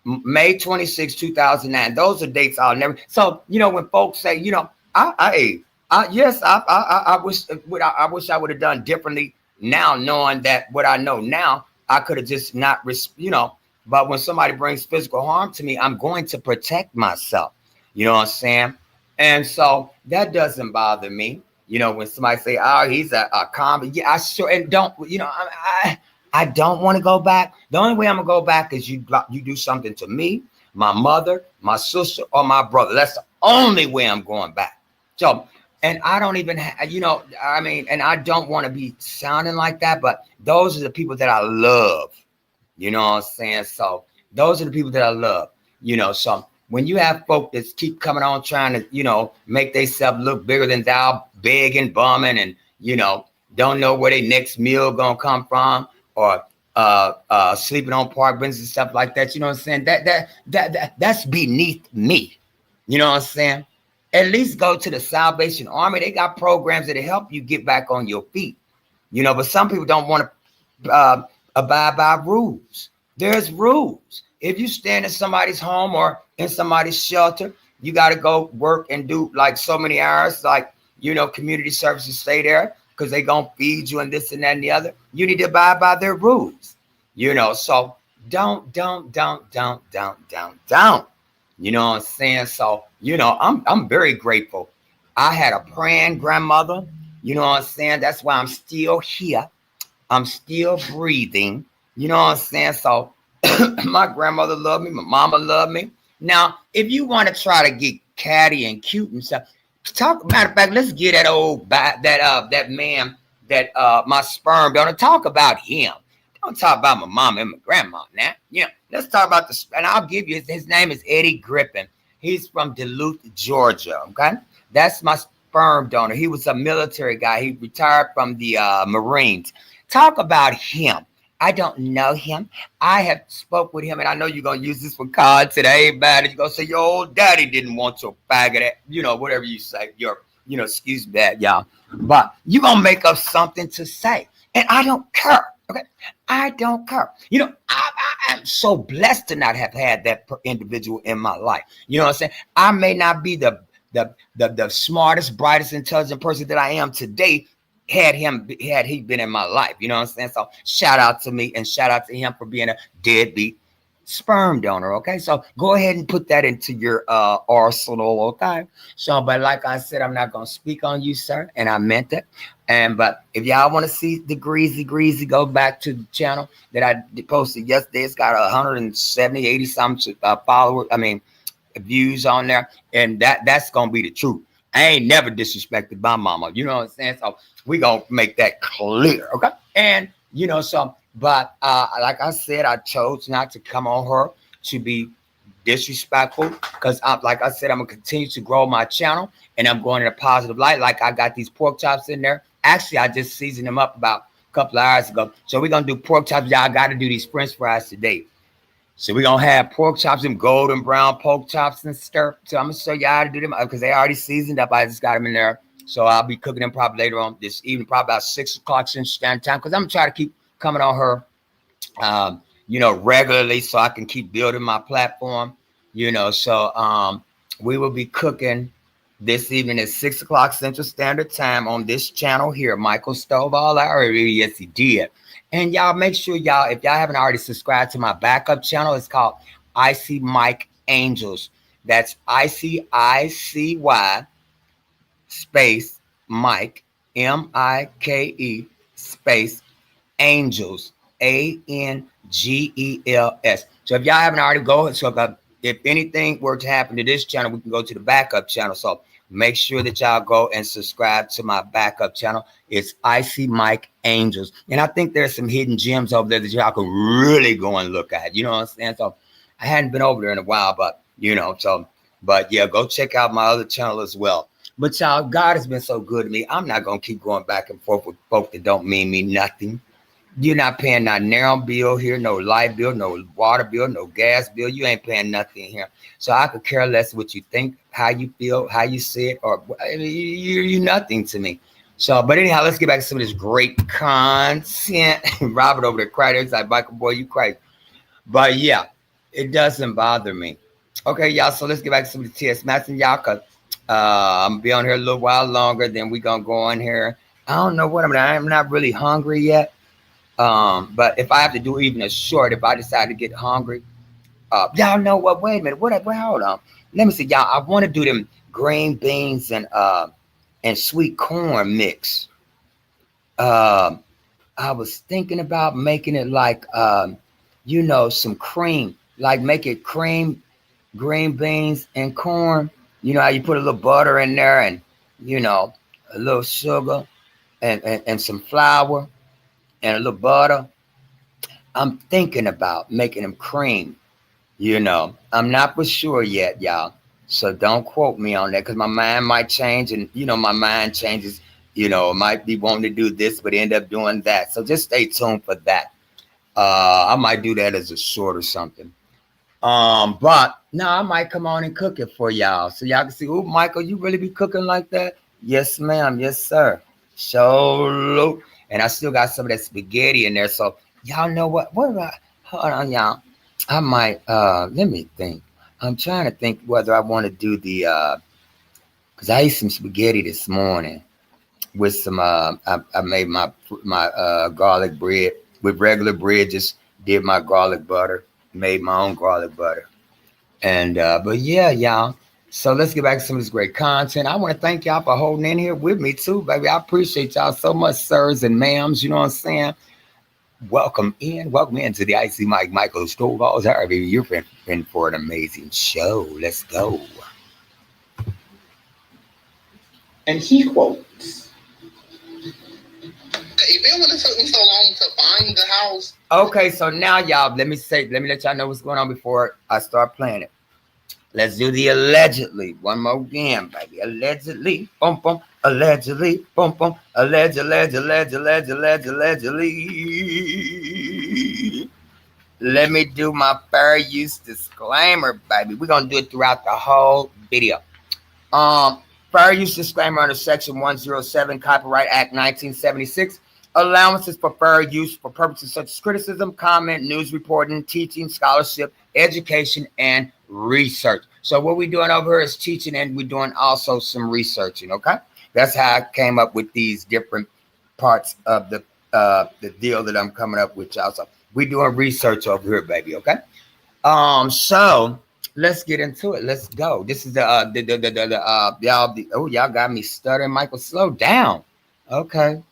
May 26, 2009. Those are dates I'll never. So, when folks say, I wish I would have done differently now, knowing that what I know now, I could have just not, but when somebody brings physical harm to me, I'm going to protect myself. You know what I'm saying? And so that doesn't bother me. When somebody say, oh, he's a convict. Yeah, I sure, and don't, I don't want to go back. The only way I'm going to go back is you do something to me, my mother, my sister, or my brother. That's the only way I'm going back. So, and I don't even and I don't want to be sounding like that, but those are the people that I love. You know what I'm saying? So those are the people that I love, so when you have folk that keep coming on trying to, make themselves look bigger than thou, begging, bumming, and, don't know where their next meal going to come from, or sleeping on park benches and stuff like that. You know what I'm saying? That's beneath me. You know what I'm saying? At least go to the Salvation Army. They got programs that help you get back on your feet. But some people don't want to abide by rules. There's rules. If you stand in somebody's home or in somebody's shelter, You got to go work and do like so many hours, like, community services, stay there because they going to feed you and this and that and the other. You need to abide by their rules, so don't. You know what I'm saying? So, I'm very grateful. I had a praying grandmother, you know what I'm saying? That's why I'm still here. I'm still breathing. You know what I'm saying? So my grandmother loved me. My mama loved me. Now, if you want to try to get catty and cute and stuff, matter of fact, let's get that man that my sperm donor. Talk about him. Don't talk about my mama and my grandma now. Let's talk about and I'll give you his name is Eddie Griffin. He's from Duluth, Georgia. Okay. That's my sperm donor. He was a military guy. He retired from the Marines. Talk about him. I don't know him. I have spoke with him, and I know you're going to use this for cards today, everybody. You're going to say your old daddy didn't want your faggot, whatever you say. Excuse that, y'all. But you're going to make up something to say, and I don't care, okay? I don't care. I'm so blessed to not have had that individual in my life. You know what I'm saying? I may not be the smartest, brightest, intelligent person that I am today, had he been in my life, you know what I'm saying? So shout out to me and shout out to him for being a deadbeat sperm donor. Okay, so go ahead and put that into your arsenal. Okay, so but like I said, I'm not gonna speak on you, sir, and I meant it. But if y'all want to see the greasy, go back to the channel that I posted yesterday. It's got 170, 80 something followers. Views on there, and that's gonna be the truth. I ain't never disrespected my mama. You know what I'm saying? So we gonna make that clear, okay? And but like I said, I chose not to come on her to be disrespectful because like I said, I'm gonna continue to grow my channel and I'm going in a positive light. Like I got these pork chops in there. Actually, I just seasoned them up about a couple of hours ago. So we're gonna do pork chops. Y'all gotta do these French fries today. So we're going to have pork chops and golden brown pork chops and stuff. So I'm going to show you how to do them because they already seasoned up. I just got them in there. So I'll be cooking them probably later on this evening, probably about 6 o'clock Central Standard Time because I'm going to try to keep coming on her, regularly so I can keep building my platform, So we will be cooking this evening at 6 o'clock Central Standard Time on this channel here. Michael Stovall, yes, he did. And y'all make sure y'all, if y'all haven't already subscribed to my backup channel, it's called IC Mike Angels. That's ICICY space Mike, MIKE space Angels, ANGELS. So if y'all haven't already if anything were to happen to this channel, we can go to the backup channel. So make sure that y'all go and subscribe to my backup channel. It's IC Mike Angels. And I think there's some hidden gems over there that y'all can really go and look at. You know what I'm saying? So I hadn't been over there in a while, but but yeah, go check out my other channel as well. But y'all, God has been so good to me. I'm not going to keep going back and forth with folk that don't mean me nothing. You're not paying not narrow bill here, no light bill, no water bill, no gas bill. You ain't paying nothing here. So I could care less what you think, how you feel, how you see it, or you're nothing to me. So, but anyhow, let's get back to some of this great content. Robert over there cried. He's like, Michael, boy, you crazy. But yeah, it doesn't bother me. Okay, y'all. So let's get back to some of the TS Madison, y'all, because I'm going to be on here a little while longer. Then we're going to go on here. I don't know what I'm not really hungry yet. But if I have to do even a short, if I decide to get hungry, y'all know what? Wait a minute. Hold on. Let me see, y'all. I want to do them green beans and sweet corn mix. I was thinking about making it like, some cream, like make it cream, green beans and corn. You know how you put a little butter in there and, a little sugar and some flour and a little butter. I'm thinking about making them cream. I'm not for sure yet, y'all. So don't quote me on that because my mind might change and, my mind changes. Might be wanting to do this, but end up doing that. So just stay tuned for that. I might do that as a short or something. But no, I might come on and cook it for y'all. So y'all can see, oh, Michael, you really be cooking like that? Yes, ma'am. Yes, sir. So, and I still got some of that spaghetti in there. So y'all know what about, hold on, y'all. I might, let me think. I'm trying to think whether I want to do the because I ate some spaghetti this morning with some I made my garlic bread with regular bread, just did my garlic butter, made my own garlic butter. And but yeah, y'all. So let's get back to some of this great content. I want to thank y'all for holding in here with me too, baby. I appreciate y'all so much, sirs and ma'ams. You know what I'm saying? Welcome in to the Icy Mike Michael Stovall's. However, you're in for an amazing show. Let's go. And he quotes. If it would have took me so long to find the house. Okay, so now y'all, let me let y'all know what's going on before I start playing it. Let's do the allegedly. One more again, baby. Allegedly. Boom, boom. Allegedly. Boom, boom. Allegedly. Let me do my fair use disclaimer, baby. We're going to do it throughout the whole video. Fair use disclaimer under Section 107, Copyright Act 1976. Allowances for fair use for purposes such as criticism, comment, news reporting, teaching, scholarship, education, and research. So what we're doing over here is teaching, and we're doing also some researching, okay? That's how I came up with these different parts of the deal that I'm coming up with, y'all. So we're doing research over here, baby, okay? So let's get into it. Let's go. This is y'all got me stuttering. Michael, slow down. Okay.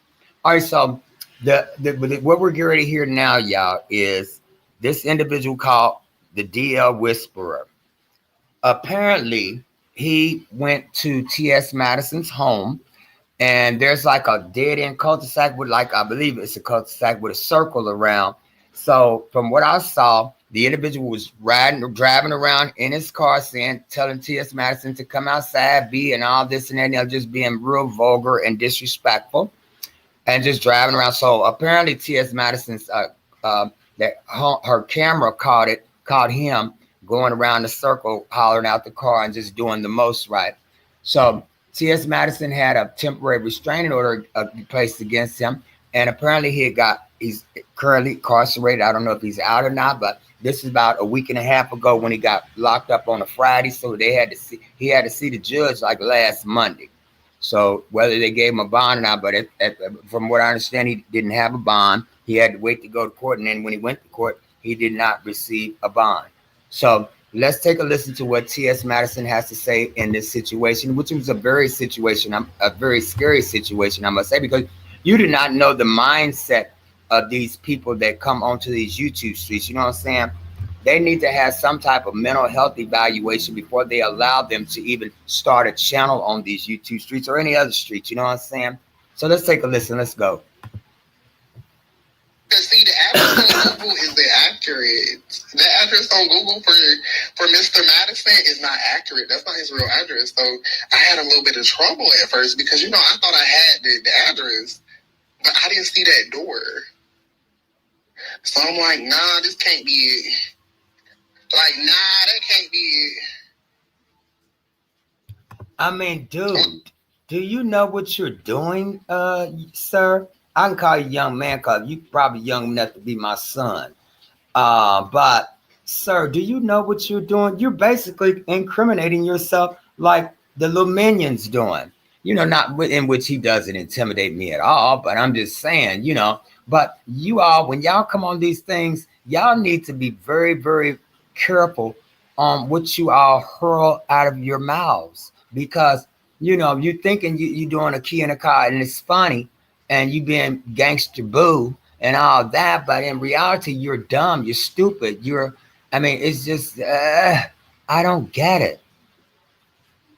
All right, so what we're getting ready to hear now, y'all, is this individual called the DL Whisperer. Apparently, he went to T.S. Madison's home, and there's like a dead-end cul-de-sac with, like, I believe it's a cul-de-sac with a circle around. So from what I saw, the individual was driving around in his car telling T.S. Madison to come outside, and all this and that, and just being real vulgar and disrespectful. And just driving around. So apparently T.S. Madison's her camera caught him going around the circle, hollering out the car and just doing the most, right? So T.S. Madison had a temporary restraining order placed against him, and apparently he's currently incarcerated. I don't know if he's out or not, but this is about a week and a half ago when he got locked up on a Friday. So he had to see the judge like last Monday. So whether they gave him a bond or not, but from what I understand, he didn't have a bond. He had to wait to go to court. And then when he went to court, he did not receive a bond. So let's take a listen to what T.S. Madison has to say in this situation, which was a very scary situation, I must say, because you do not know the mindset of these people that come onto these YouTube streets. You know what I'm saying? They need to have some type of mental health evaluation before they allow them to even start a channel on these YouTube streets or any other streets. You know what I'm saying? So let's take a listen. Let's go. See, the address on Google is accurate. The address on Google for Mr. Madison is not accurate. That's not his real address. So I had a little bit of trouble at first because, I thought I had the address, but I didn't see that door. So I'm like, nah, this can't be it. Like, nah, that can't be it. I mean, dude, do you know what you're doing, sir? I can call you young man because you're probably young enough to be my son. But, sir, do you know what you're doing? You're basically incriminating yourself like the little minion's doing. Not in which he doesn't intimidate me at all, but I'm just saying, But you all, when y'all come on these things, y'all need to be very, very careful on what you all hurl out of your mouths, because you're thinking you're doing a key in a car and it's funny and you being gangster boo and all that, but in reality you're dumb, you're stupid, it's just I don't get it.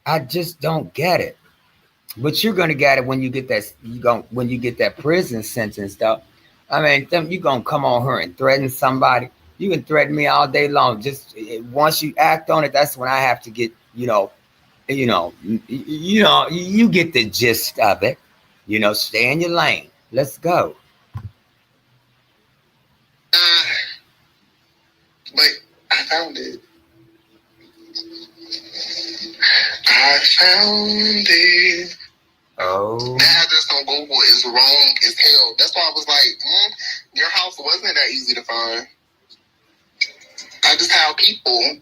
I just don't get it. But you're gonna get it when you get that prison sentence, though. You're gonna come on here and threaten somebody. You can threaten me all day long. Just once you act on it, that's when I have to get, you get the gist of it. Stay in your lane. Let's go. But I found it. I found it. Oh. The address on Google is wrong as hell. That's why I was like, your house wasn't that easy to find. I just have people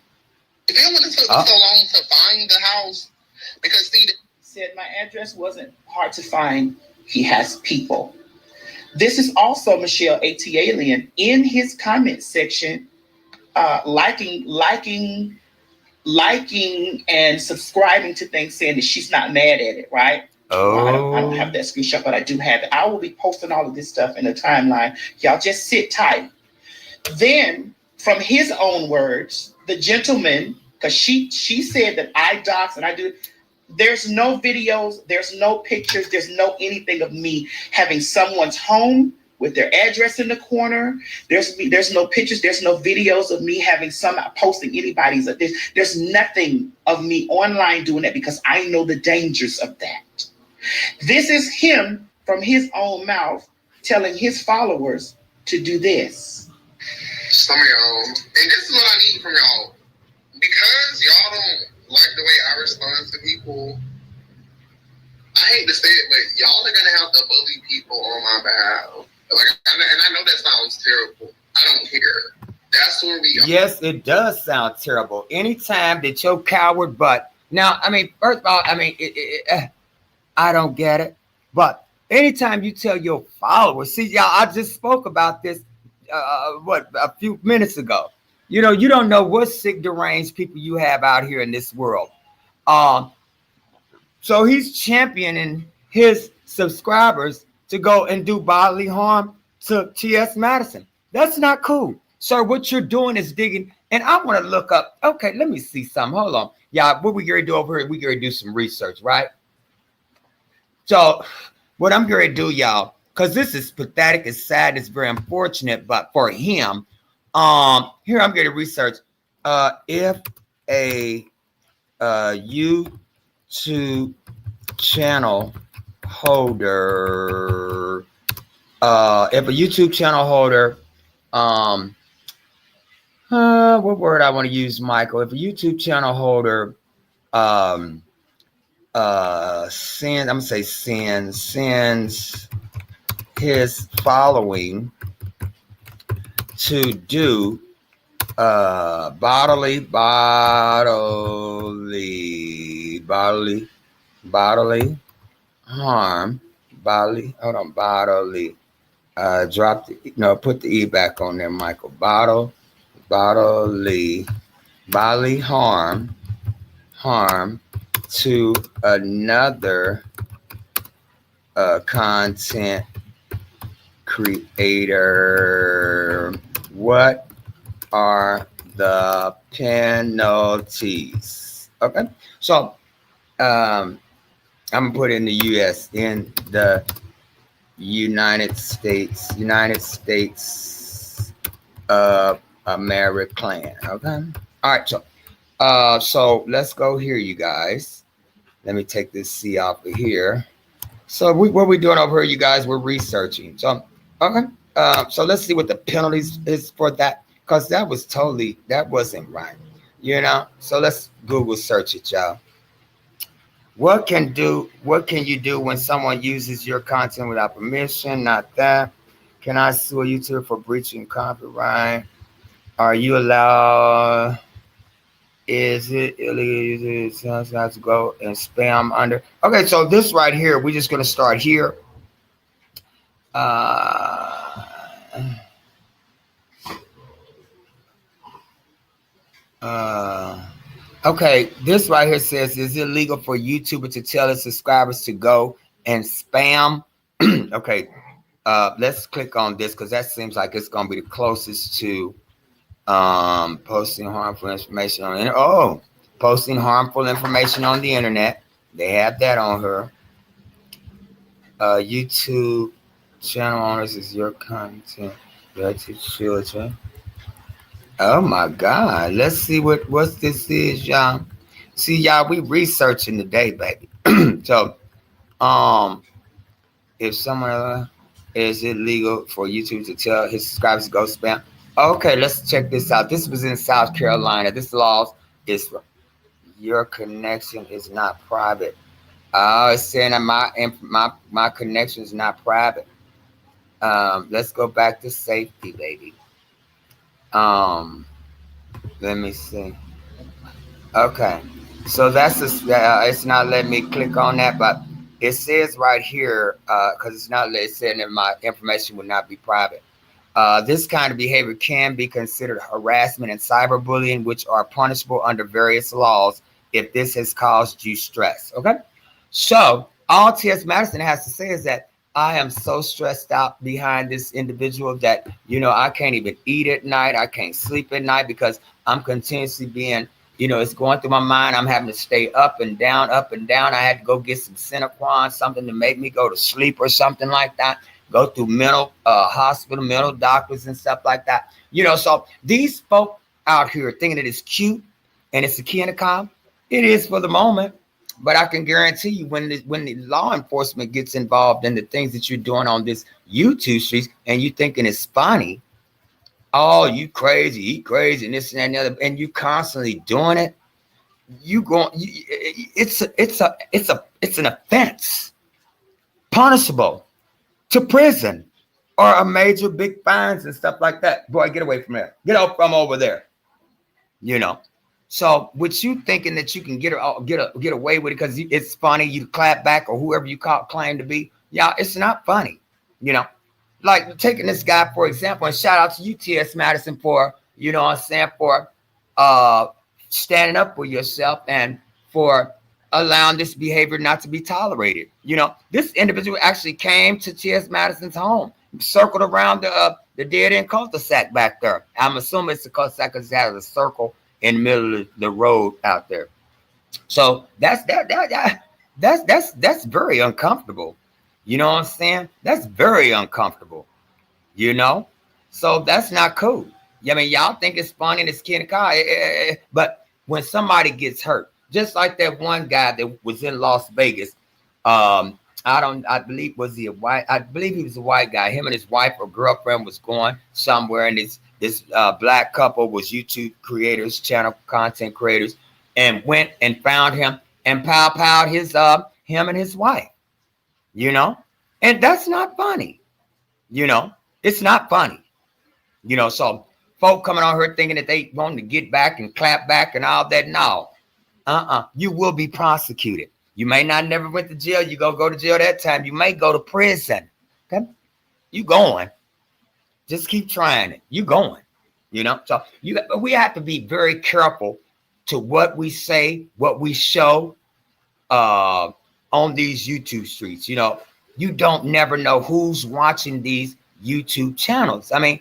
If it would have took so long to find the house, because see, said my address wasn't hard to find. He has people. This is also Michelle Atlien in his comment section, liking and subscribing to things, saying that she's not mad at it, right? Oh. I don't have that screenshot, but I do have it. I will be posting all of this stuff in the timeline. Y'all just sit tight. Then, from his own words, the gentleman, because she said that I dox and I do. There's no videos, there's no pictures, there's no anything of me having someone's home with their address in the corner. There's no pictures, there's no videos of me having posting anybody's. There's nothing of me online doing that, because I know the dangers of that. This is him from his own mouth telling his followers to do this. Some of y'all, and this is what I need from y'all, because y'all don't like the way I respond to people. I hate to say it, but y'all are gonna have to bully people on my behalf. And I know that sounds terrible. I don't care. That's where we are. Yes, it does sound terrible. Anytime that your coward butt. Now, I mean, first of all, I mean, I don't get it. But anytime you tell your followers, see, y'all, I just spoke about this, a few minutes ago. You know, you don't know what sick, deranged people you have out here in this world. So he's championing his subscribers to go and do bodily harm to T.S. Madison. That's not cool. Sir, what you're doing is digging. And I want to look up. Okay, let me see something. Hold on. Yeah, what we going to do over here, we going to do some research, right? So what I'm going to do, y'all, because this is pathetic, it's sad, it's very unfortunate, but for him, here I'm going to research if a YouTube channel holder, what word I want to use, Michael? If a YouTube channel holder sends his following to do bodily harm, drop the, no, put the E back on there, Michael. Bodily harm to another content creator. What are the penalties? Okay, so I'm gonna put it in the U.S. in the United States of America. Okay, all right. So let's go here, you guys. Let me take this C off of here. So what we doing over here, you guys? We're researching. So okay. So let's see what the penalties is for that, because that wasn't right, you know. So let's Google search it, y'all. What can you do when someone uses your content without permission? Not that. Can I sue a YouTuber for breaching copyright? Are you allowed? Is it illegal to go and spam under? Okay, so this right here, we're just gonna start here. Okay, this right here says, is it illegal for YouTuber to tell his subscribers to go and spam? Okay, let's click on this, because that seems like it's gonna be the closest to posting harmful information on posting harmful information on the internet. They have that on her. YouTube channel owners is your content to children. Oh my God. Let's see what this is, y'all. See, y'all, we researching today, baby. So if someone is it legal for YouTube to tell his subscribers to go spam? Okay, let's check this out. This was in South Carolina. This law is your connection is not private. It's saying that my connection is not private. Let's go back to safety, baby. Let me see. Okay. So it's not letting me click on that, but it says right here, because it's not, it said that my information will not be private. This kind of behavior can be considered harassment and cyberbullying, which are punishable under various laws if this has caused you stress. Okay. So all T.S. Madison has to say is that I am so stressed out behind this individual that, I can't even eat at night. I can't sleep at night because I'm continuously being, it's going through my mind. I'm having to stay up and down, up and down. I had to go get some Cinequan, something to make me go to sleep or something like that. Go through mental hospital, mental doctors and stuff like that. So these folk out here thinking that it's cute and it's a key in the cob. It is for the moment. But I can guarantee you when the law enforcement gets involved in the things that you're doing on this YouTube streets and you thinking it's funny, oh, you crazy, and this and that, and the other, and you constantly doing it, it's an offense, punishable to prison or a major big fines and stuff like that. Boy, get away from there. Get out from over there. So with you thinking that you can get away with it because it's funny, you clap back or whoever you claim to be, yeah, it's not funny. Like taking this guy for example, and shout out to you, T.S. Madison, for for standing up for yourself and for allowing this behavior not to be tolerated. This individual actually came to T.S. Madison's home, circled around the dead end cul-de-sac back there. I'm assuming it's a cul-de-sac because it has a circle in the middle of the road out there. So that's very uncomfortable. You know what I'm saying? That's very uncomfortable. So that's not cool. I mean, y'all think it's funny and it's kid in the car, but when somebody gets hurt, just like that one guy that was in Las Vegas, I believe was he a white? I believe he was a white guy. Him and his wife or girlfriend was going somewhere, and this black couple was YouTube creators, channel content creators, and went and found him and powed his him and his wife. And that's not funny. It's not funny. So folk coming on here thinking that they want to get back and clap back and all that. No, you will be prosecuted. You may not never went to jail. You go to jail that time. You may go to prison. Okay, you going? Just keep trying it. You going? So we have to be very careful to what we say, what we show on these YouTube streets. You don't never know who's watching these YouTube channels. I mean,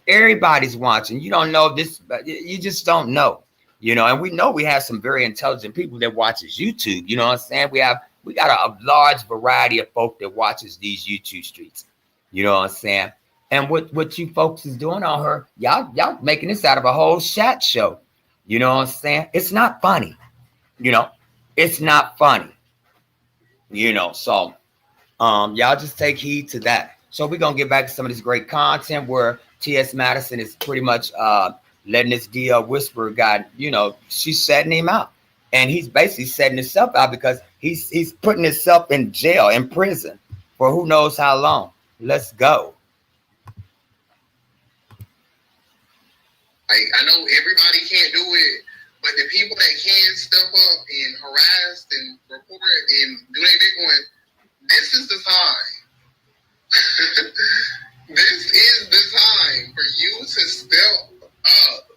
everybody's watching. You don't know this, you just don't know. And we know we have some very intelligent people that watches YouTube. You know what I'm saying? We got a large variety of folk that watches these YouTube streets. You know what I'm saying? And what you folks is doing on her, y'all making this out of a whole chat show. You know what I'm saying? It's not funny. It's not funny. So y'all just take heed to that. So we're gonna get back to some of this great content where T.S. Madison is pretty much letting this DL Whisperer guy, she's setting him out. And he's basically setting himself out because he's putting himself in jail, in prison for who knows how long. Let's go. I know everybody can't do it, but the people that can step up and harass and report and do their big one, this is the time. This is the time for you to step up.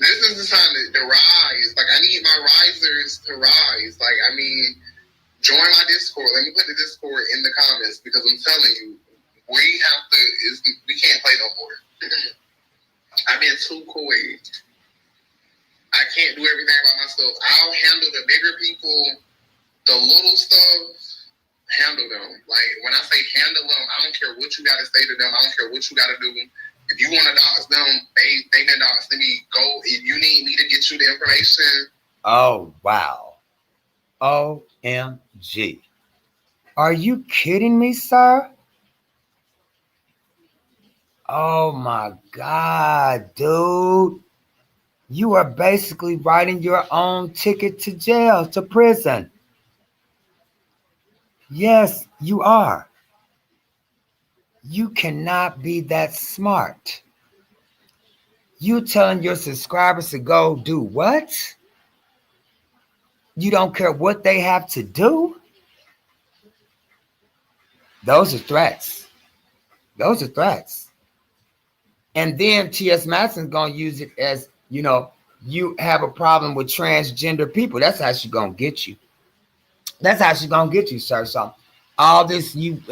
This is the time to rise. Like, I need my risers to rise. Like, I mean, join my Discord. Let me put the Discord in the comments because I'm telling you, we can't play no more. I've been too coy. I can't do everything by myself. I'll handle the bigger people, the little stuff, handle them. Like, when I say handle them, I don't care what you got to say to them. I don't care what you got to do. If you want to dox them, they can dox me. Go. If you need me to get you the information. Oh, wow. OMG. Are you kidding me, sir? Oh my God, dude. You are basically writing your own ticket to jail, to prison. Yes, you are. You cannot be that smart. You telling your subscribers to go do what? You don't care what they have to do? Those are threats. Those are threats. And then T.S. Madison's going to use it as, you have a problem with transgender people. That's how she's going to get you. That's how she's going to get you, sir. So all this, you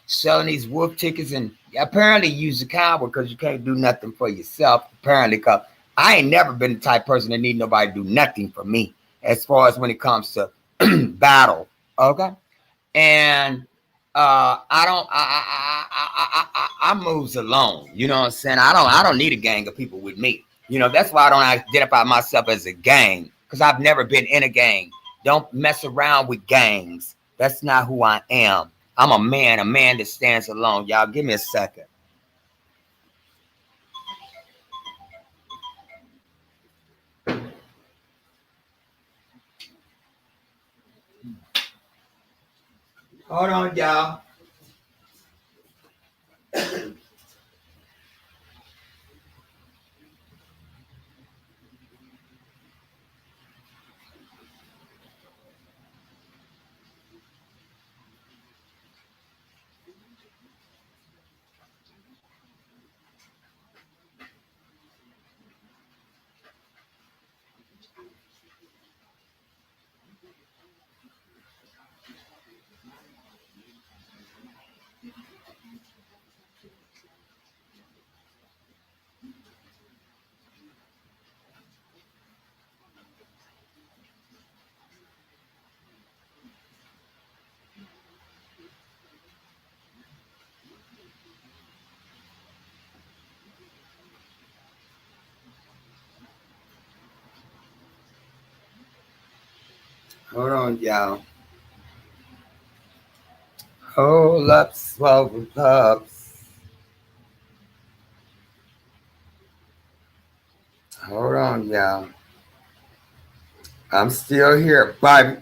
selling these wolf tickets, and apparently use a coward because you can't do nothing for yourself. Apparently, because I ain't never been the type of person that need nobody to do nothing for me as far as when it comes to battle. Okay. And I moves alone. You know what I'm saying? I don't need a gang of people with me. That's why I don't identify myself as a gang, because I've never been in a gang. Don't mess around with gangs. That's not who I am. I'm a man that stands alone. Y'all give me a second. Hold on, y'all. Hold on, y'all. Hold up, swallow up. Hold on, y'all. I'm still here, but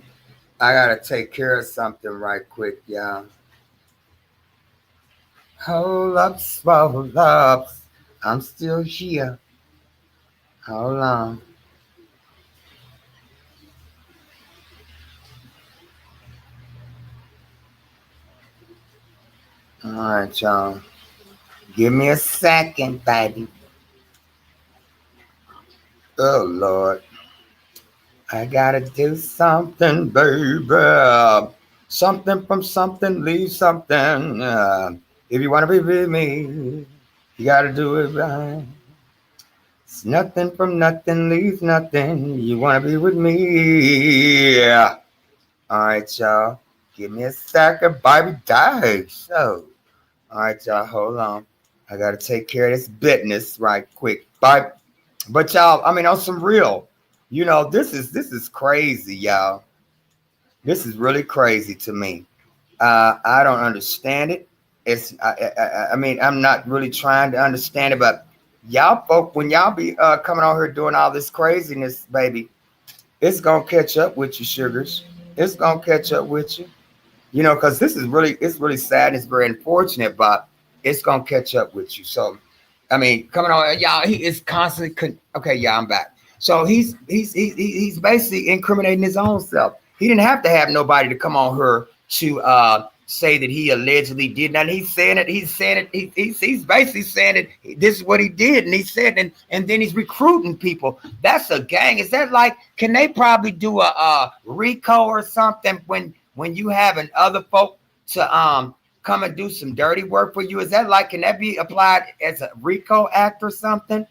I gotta take care of something right quick, y'all. Hold up, swallow up. I'm still here. Hold on. All right, y'all. Give me a second, baby. Oh, Lord. I gotta do something, baby. Something from something, leave something. If you wanna be with me, you gotta do it right. It's nothing from nothing, leave nothing. You wanna be with me? Yeah. All right, y'all. Give me a second, baby. Die. So. All right, y'all, hold on. I gotta take care of this business right quick. But y'all, on some real, this is crazy, y'all. This is really crazy to me. I don't understand it. I'm not really trying to understand it, but y'all folk, when y'all be coming on here doing all this craziness, baby, it's gonna catch up with you, sugars. It's gonna catch up with you. Because it's really sad. It's very unfortunate, but it's gonna catch up with you. So, coming on, y'all, he is constantly. Okay, yeah, I'm back. So he's basically incriminating his own self. He didn't have to have nobody to come on her to say that he allegedly did nothing. He's saying it. He's basically saying that this is what he did, and he said, and then he's recruiting people. That's a gang. Is that like? Can they probably do a RICO or something when you having other folk to come and do some dirty work for you? Is that like, can that be applied as a RICO act or something?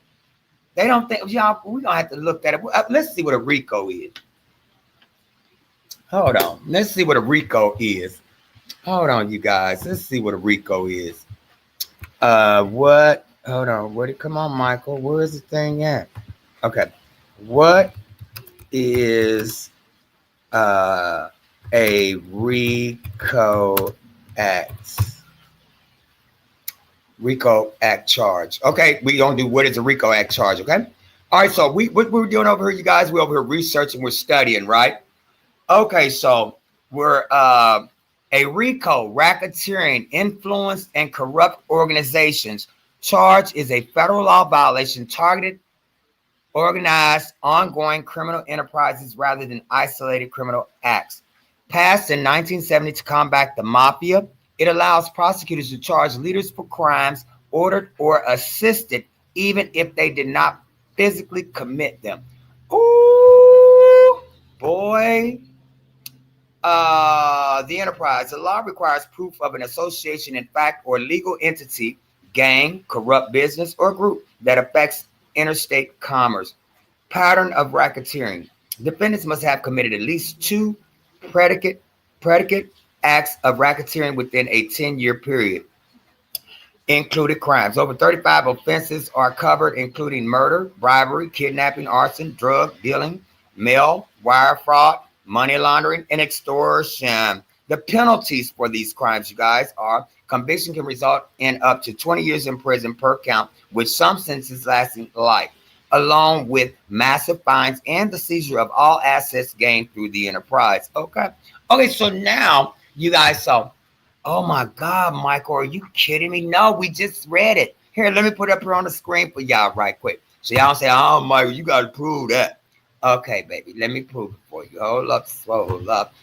They don't think, y'all, we're gonna have to look at it. Let's see what a RICO is. Hold on. Let's see what a RICO is. Hold on, you guys. Let's see what a RICO is. What? Hold on. Come on, Michael. Where is the thing at? Okay. What is a RICO Act? RICO Act charge. Okay, we gonna do what is a RICO Act charge, okay? All right, so what we're doing over here, you guys, we're over here researching, we're studying, right? Okay, so we're a RICO, racketeering, influence, and corrupt organizations. Charge is a federal law violation targeted organized, ongoing criminal enterprises rather than isolated criminal acts. Passed in 1970 to combat the mafia, it allows prosecutors to charge leaders for crimes ordered or assisted, even if they did not physically commit them. Ooh, boy. The enterprise. The law requires proof of an association in fact or legal entity, gang, corrupt business, or group that affects interstate commerce. Pattern of racketeering. Defendants must have committed at least two predicate acts of racketeering within a 10-year period. Included crimes. Over 35 offenses are covered, including murder, bribery, kidnapping, arson, drug dealing, mail, wire fraud, money laundering, and extortion. The penalties for these crimes, you guys, are conviction can result in up to 20 years in prison per count, with some sentences lasting life, along with massive fines and the seizure of all assets gained through the enterprise. Okay, so now you guys saw. Oh my God, Michael, are you kidding me? No, we just read it. Here, let me put it up here on the screen for y'all right quick. So y'all say, oh, Michael, you got to prove that. Okay, baby, let me prove it for you. Hold up.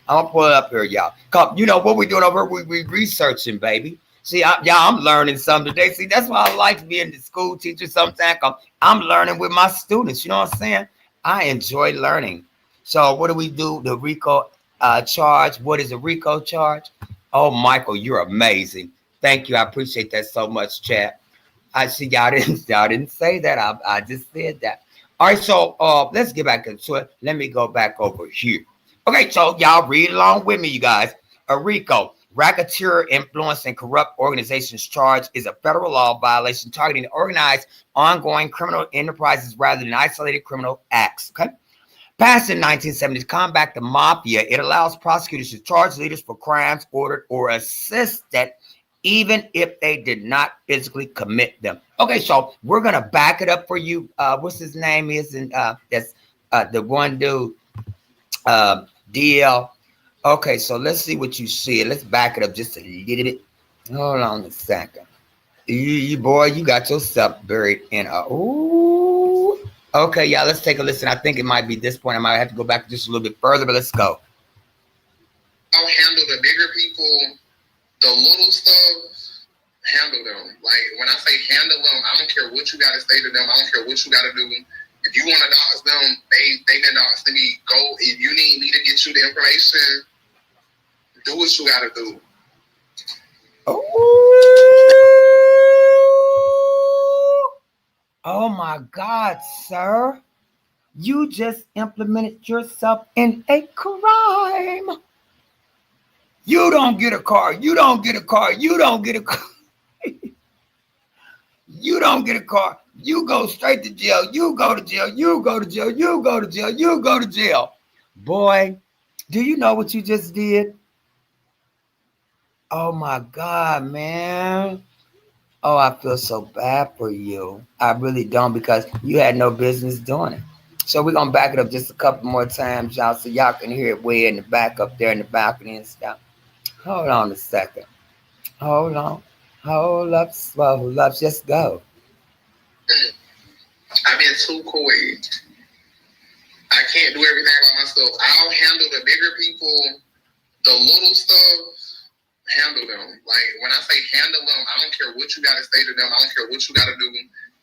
I'm going to pull it up here, y'all. Come, you know what we're doing over here? We researching, baby. See, I'm learning something today. See, that's why I like being the school teacher sometimes. I'm learning with my students. You know what I'm saying? I enjoy learning. So what do we do? The RICO charge. What is a RICO charge? Oh, Michael, you're amazing. Thank you. I appreciate that so much, chat. I see y'all didn't say that. I just said that. All right, so let's get back into it. Let me go back over here. Okay, so y'all read along with me, you guys. A RICO, racketeer, influence, and corrupt organizations charge, is a federal law violation targeting organized, ongoing criminal enterprises rather than isolated criminal acts. Okay. Passed in 1970 to combat the mafia, it allows prosecutors to charge leaders for crimes ordered or assisted, even if they did not physically commit them. Okay, so we're gonna back it up for you. What's his name is, and that's the one dude, DL. Okay, so let's see what you see. Let's back it up just a little bit. Hold on a second. You boy, you got yourself buried in a ooh. Okay, y'all, let's take a listen. I think it might be this point. I might have to go back just a little bit further, but let's go. I'll handle the bigger people, the little stuff, handle them. Like, when I say handle them, I don't care what you got to say to them. I don't care what you got to do. If you want to dox them, they can dox me. Go. If you need me to get you the information, do what you got to do. Oh my God, sir. You just implemented yourself in a crime. You don't get a car. You don't get a car. You don't get a car. You don't get a car. You go straight to jail. You go to jail. You go to jail. You go to jail. You go to jail. Boy, do you know what you just did? Oh my God, man. Oh, I feel so bad for you. I really don't, because you had no business doing it. So we're going to back it up just a couple more times, y'all, so y'all can hear it way in the back up there in the balcony and stuff. Hold on a second. Hold on. Hold up, slow up. Just go. I've been too coy. I can't do everything by myself. I'll handle the bigger people, the little stuff. Handle them. Like, when I say handle them, I don't care what you got to say to them. I don't care what you got to do.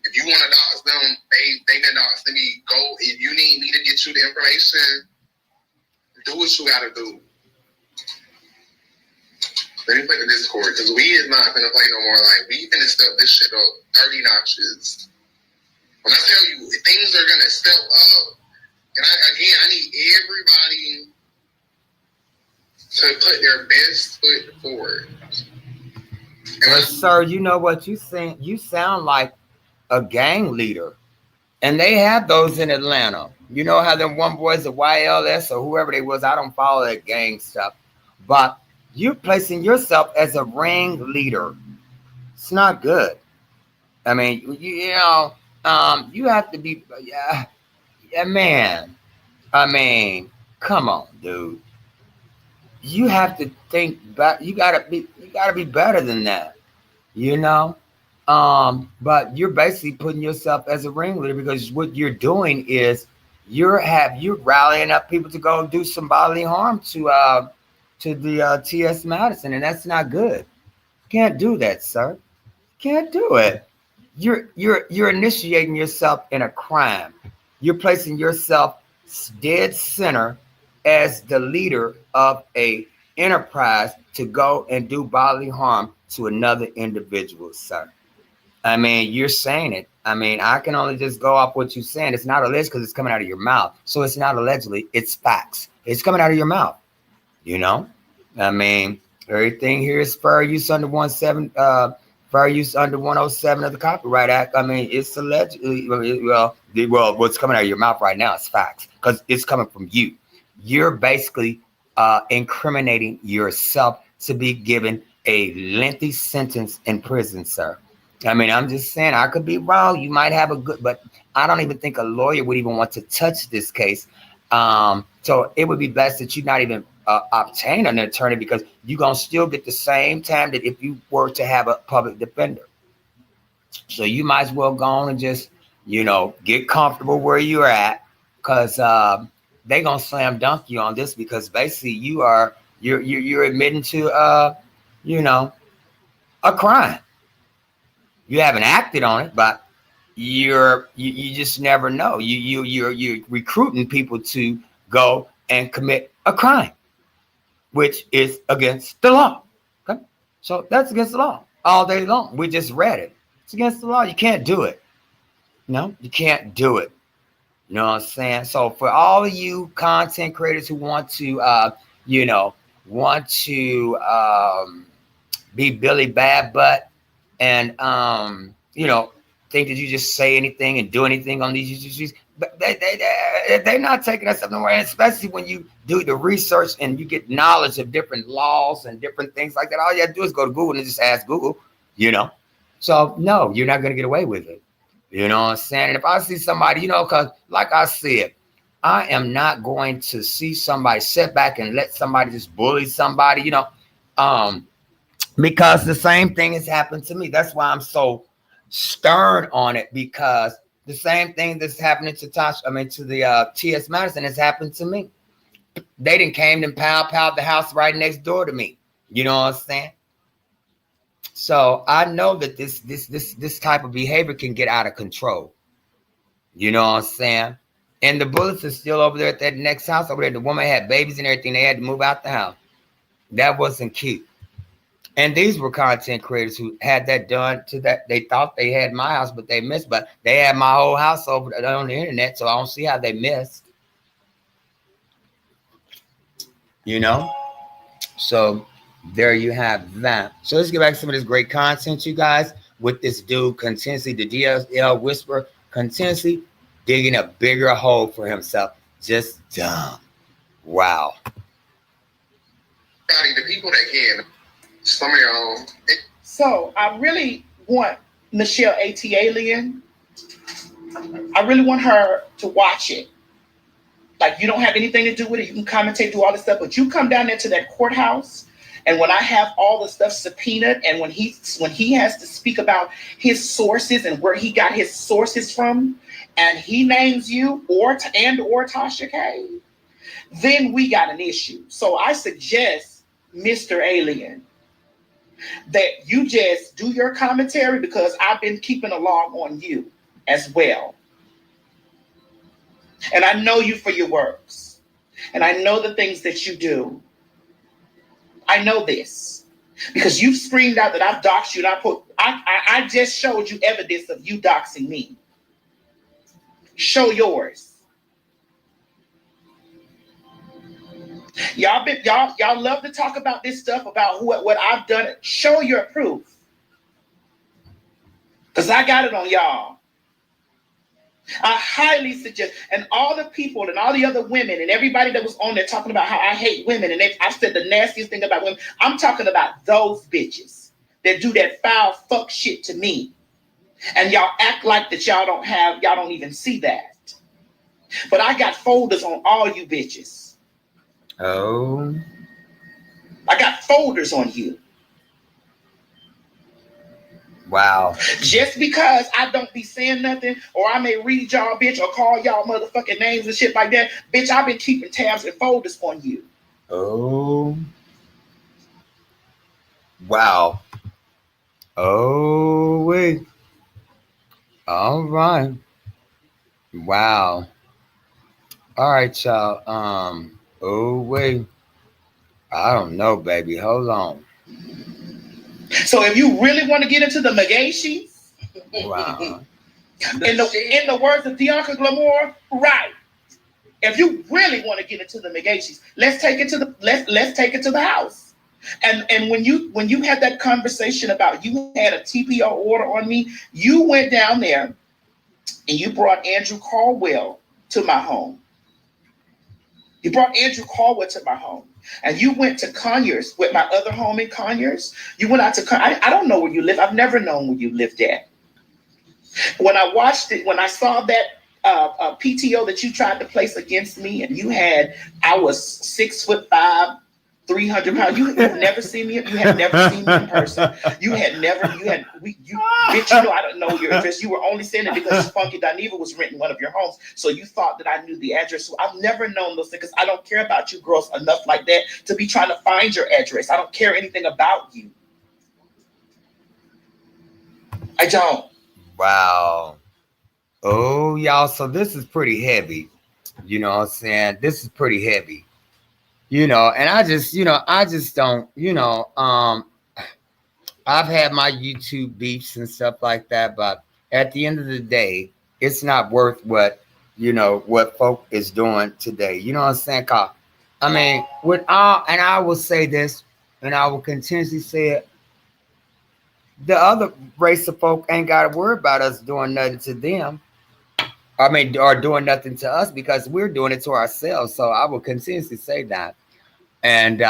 If you want to dox them, they can dox me. Go. If you need me to get you the information, do what you got to do. Let me play the Discord, because we is not going to play no more. Like, we finna step this shit up 30 notches. When I tell you, things are going to step up, and I need everybody to put their best foot forward. Well, sir, you know what you saying? You sound like a gang leader, and they have those in Atlanta. You know how them one boys, the YLS or whoever they was. I don't follow that gang stuff, but you're placing yourself as a ring leader. It's not good. I mean, you know, you have to be, yeah, man. I mean, come on, dude. You have to think back. You gotta be better than that. You know, But you're basically putting yourself as a ringleader because what you're doing is you're rallying up people to go do some bodily harm to the TS Madison, and that's not good. Can't do that, sir. Can't do it. You're initiating yourself in a crime. You're placing yourself dead center as the leader of a enterprise to go and do bodily harm to another individual, sir. I mean, you're saying it. I mean, I can only just go off what you're saying. It's not alleged because it's coming out of your mouth. So it's not allegedly, it's facts. It's coming out of your mouth. You know? I mean, everything here is fair use under 17 fair use under 107 of the Copyright Act. I mean, it's allegedly well, what's coming out of your mouth right now is facts because it's coming from you. You're basically incriminating yourself to be given a lengthy sentence in prison, sir. I mean, I'm just saying, I could be wrong. You might have a good, but I don't even think a lawyer would even want to touch this case. So it would be best that you not even obtain an attorney because you're going to still get the same time that if you were to have a public defender. So you might as well go on and just, get comfortable where you're at because they're going to slam dunk you on this because basically you're admitting to, a crime. You haven't acted on it, but you just never know. You're recruiting people to go and commit a crime, which is against the law. Okay, so that's against the law all day long. We just read it. It's against the law. You can't do it. No, you can't do it. You know what I'm saying? So for all of you content creators who want to, be Billy Bad Butt and think that you just say anything and do anything on these issues, but they're not taking that stuff nowhere. And especially when you do the research and you get knowledge of different laws and different things like that. All you have to do is go to Google and just ask Google, So no, you're not going to get away with it. You know what I'm saying? And if I see somebody, because like I said, I am not going to see somebody sit back and let somebody just bully somebody, because the same thing has happened to me. That's why I'm so stern on it, because the same thing that's happening to to the T.S. Madison has happened to me. They didn't came and pound the house right next door to me. You know what I'm saying? So I know that this type of behavior can get out of control. You know what I'm saying? And the bullets are still over there at that next house over there. The woman had babies and everything. They had to move out the house. That wasn't cute. And these were content creators who had that done to that. They thought they had my house, but they missed. But they had my whole house over on the internet, so I don't see how they missed. So there you have that. So let's get back to some of this great content, you guys, with this dude continuously, the DSL whisperer, continuously digging a bigger hole for himself. Just dumb. Wow. The people that can. Some of y'all. So I really want Michelle Atlien. I really want her to watch it. Like, you don't have anything to do with it. You can commentate, do all this stuff, but you come down there to that courthouse, and when I have all the stuff subpoenaed, and when he has to speak about his sources and where he got his sources from, and he names you or Tasha K, then we got an issue. So I suggest, Mr. Alien, that you just do your commentary, because I've been keeping a log on you as well. And I know you for your works. And I know the things that you do. I know this. Because you've screamed out that I've doxed you, and I just showed you evidence of you doxing me. Show yours. Y'all love to talk about this stuff, about what I've done. Show your proof. Because I got it on y'all. I highly suggest, and all the people and all the other women and everybody that was on there talking about how I hate women, and I said the nastiest thing about women. I'm talking about those bitches that do that foul fuck shit to me. And y'all act like that y'all don't even see that. But I got folders on all you bitches. Oh. I got folders on you. Wow. Just because I don't be saying nothing, or I may read y'all bitch or call y'all motherfucking names and shit like that, bitch, I've been keeping tabs and folders on you. Oh. Wow. Oh wait. All right. Wow. All right, y'all. Oh wait. I don't know, baby. Hold on. So if you really want to get into the Magashi, Wow. in the words of Bianca Glamour, right. If you really want to get into the Megashis, let's take it to the house. And when you had that conversation about you had a TPO order on me, you went down there and you brought Andrew Caldwell to my home. You brought Andrew Caldwell to my home. And you went to Conyers with my other home in Conyers. You went out to I don't know where you live. I've never known where you lived at. When I watched it, when I saw that PTO that you tried to place against me, and I was 6'5", 300 pounds. You had never seen me. You had never seen me in person. Bitch, you know I don't know your address. You were only saying it because Funky Dineva was renting one of your homes. So you thought that I knew the address. So I've never known those things because I don't care about you girls enough like that to be trying to find your address. I don't care anything about you. I don't. Wow. Oh, y'all. So this is pretty heavy. You know what I'm saying? This is pretty heavy. And I just don't, I've had my YouTube beefs and stuff like that, but at the end of the day, it's not worth what folk is doing today. You know what I'm saying? 'Cause, I mean, and I will say this, and I will continuously say it, the other race of folk ain't got to worry about us doing nothing to them. I mean, or doing nothing to us because we're doing it to ourselves. So I will continuously say that. And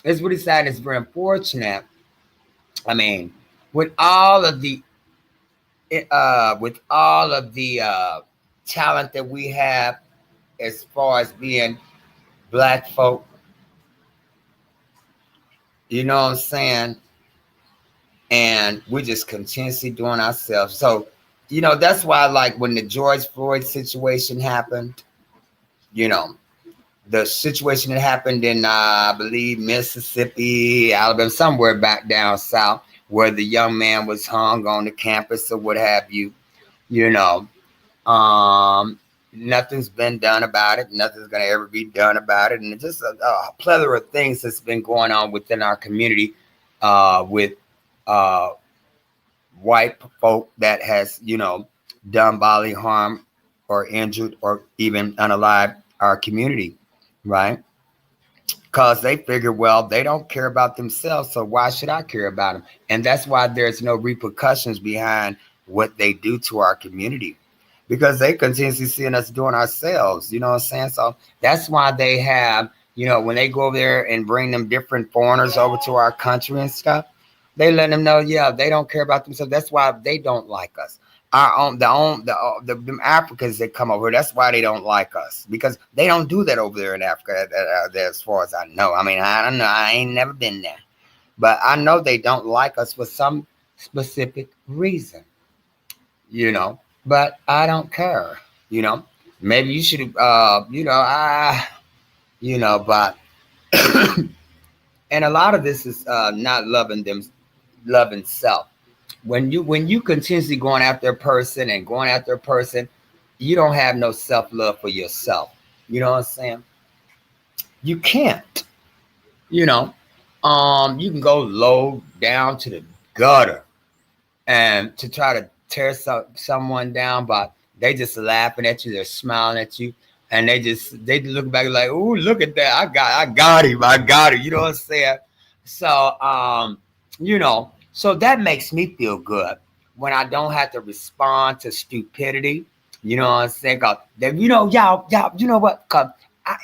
it's really sad. It's very unfortunate. I mean, with all of the talent that we have, as far as being black folk, you know what I'm saying, and we're just continuously doing ourselves. So, that's why, like, when the George Floyd situation happened, the situation that happened in, I believe, Mississippi, Alabama, somewhere back down south, where the young man was hung on the campus or what have you, you know, um, nothing's been done about it. Nothing's going to ever be done about it. And it's just a plethora of things that's been going on within our community with uh, white folk that has, done bodily harm or injured or even unalive our community, right? Because they figure, well, they don't care about themselves, so why should I care about them? And that's why there's no repercussions behind what they do to our community, because they continuously seeing us doing ourselves. You know what I'm saying? So that's why they have, when they go over there and bring them different foreigners over to our country and stuff, they let them know, yeah, they don't care about themselves. That's why they don't like us. Our own, the Africans that come over here, that's why they don't like us, because they don't do that over there in Africa, as far as I know. I mean, I don't know. I ain't never been there. But I know they don't like us for some specific reason, but I don't care, Maybe you should, but, and a lot of this is not loving self. When you continuously going after a person, you don't have no self-love for yourself. You know what I'm saying? You can't, you know. You can go low down to the gutter and to try to tear someone down, but they just laughing at you, they're smiling at you, and they look back like, "Ooh, look at that! I got it." You know what I'm saying? So, so that makes me feel good when I don't have to respond to stupidity. You know what I'm saying? 'Cause y'all, you know what? 'Cause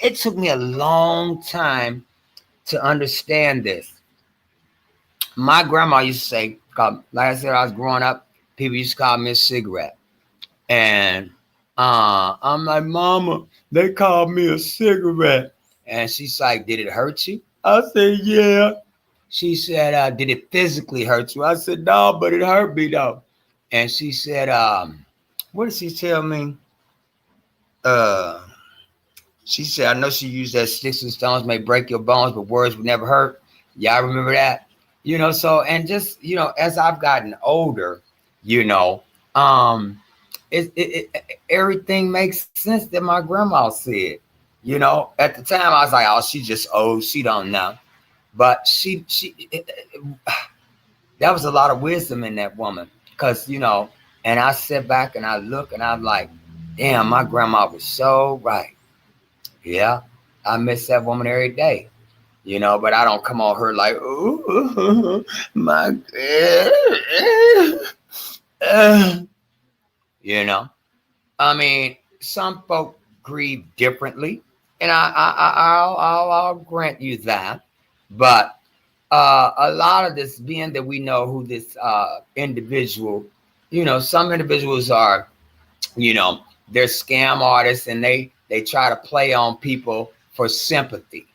it took me a long time to understand this. My grandma used to say, 'cause like I said, I was growing up, people used to call me a cigarette. And I'm like, Mama, they called me a cigarette. And she's like, did it hurt you? I said, yeah. She said, did it physically hurt you? I said, no, but it hurt me though. And she said, what did she tell me? She said, I know she used that sticks and stones may break your bones, but words would never hurt. Y'all remember that? So, and just, as I've gotten older, you know, um, everything makes sense that my grandma said. At the time I was like, oh, she just old, she don't know. But that was a lot of wisdom in that woman. Because, and I sit back and I look and I'm like, damn, my grandma was so right. Yeah, I miss that woman every day. But I don't come on her like, ooh, my, I mean, some folk grieve differently, and I'll grant you that. But a lot of this, being that we know who this individual, some individuals are, they're scam artists, and they try to play on people for sympathy.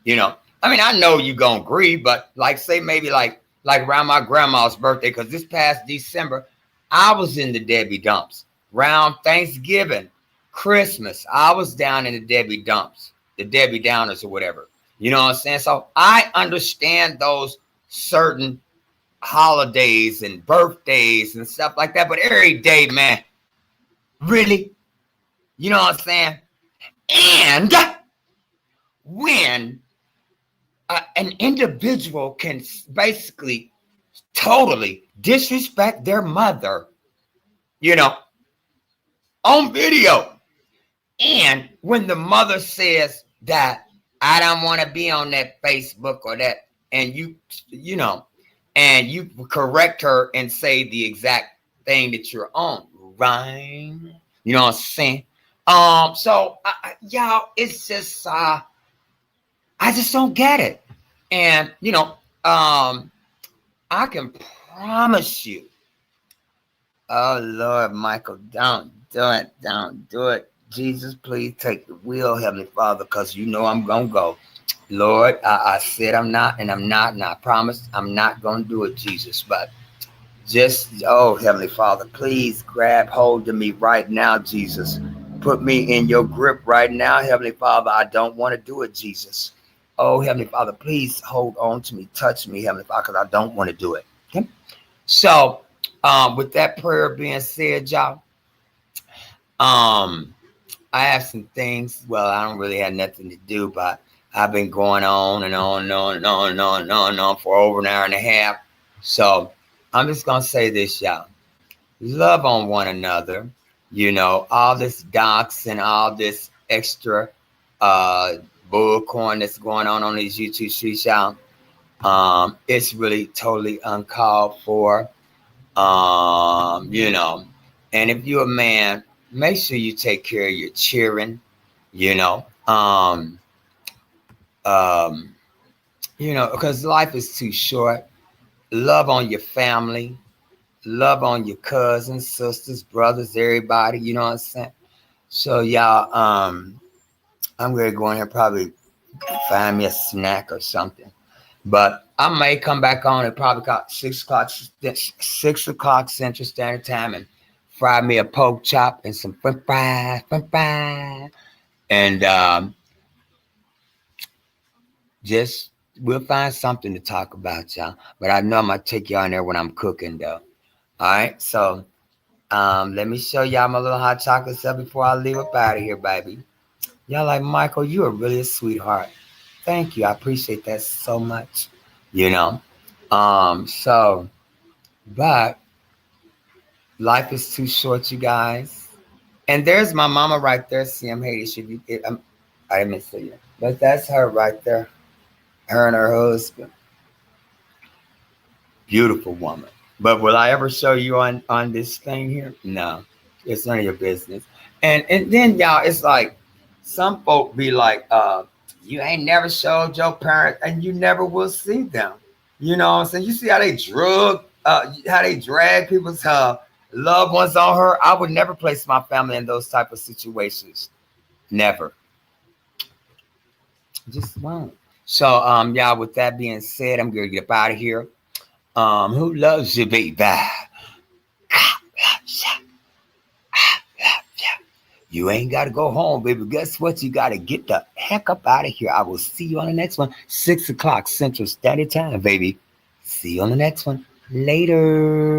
I mean, I know you're gonna grieve, but like say maybe like around my grandma's birthday, because this past December I was in the Debbie dumps. Around Thanksgiving, Christmas, I was down in the Debbie dumps, the Debbie Downers or whatever. You know what I'm saying? So I understand those certain holidays and birthdays and stuff like that, but every day, man, really, you know what I'm saying? And when an individual can basically totally disrespect their mother, on video, and when the mother says that I don't want to be on that Facebook or that, and and you correct her and say the exact thing that you're on, right? You know what I'm saying? So y'all, it's just I just don't get it. And I can promise you, oh Lord, Michael, don't do it. Jesus, please take the wheel, Heavenly Father, because I'm gonna go. Lord, I said I'm not, and I promised I'm not gonna do it, Jesus. But just, oh Heavenly Father, please grab hold of me right now, Jesus. Put me in your grip right now, Heavenly Father. I don't want to do it, Jesus. Oh Heavenly Father, please hold on to me, touch me, Heavenly Father, because I don't want to do it. Okay? So, with that prayer being said, y'all, I have some things. Well, I don't really have nothing to do, but I've been going on and on and on and on and on and on and on for over an hour and a half. So I'm just gonna say this, y'all. Love on one another. All this docs and all this extra bullcorn that's going on these YouTube streets, y'all. It's really totally uncalled for. And if you're a man, make sure you take care of your children, because life is too short. Love on your family, love on your cousins, sisters, brothers, everybody, you know what I'm saying? So y'all, I'm gonna go in here, probably find me a snack or something. But I may come back on at probably 6 o'clock Central Standard Time and fry me a pork chop and some french fries. And just, we'll find something to talk about, y'all. But I know I'm going to take y'all in there when I'm cooking, though. All right, so let me show y'all my little hot chocolate stuff before I leave up out of here, baby. Y'all like, Michael, you are really a sweetheart. Thank you. I appreciate that so much. But life is too short, you guys. And there's my mama right there. See, I'm hating. I didn't miss it yet. But that's her right there. Her and her husband. Beautiful woman. But will I ever show you on this thing here? No. It's none of your business. And then, y'all, it's like, some folk be like, you ain't never showed your parents, and you never will see them. You know what I'm saying? You see how they drag people's loved ones on her? I would never place my family in those type of situations. Never. Just won't. So, y'all, with that being said, I'm going to get up out of here. Who loves you, baby? You ain't got to go home, baby. Guess what? You got to get the heck up out of here. I will see you on the next one. 6 o'clock Central Standard Time, baby. See you on the next one. Later.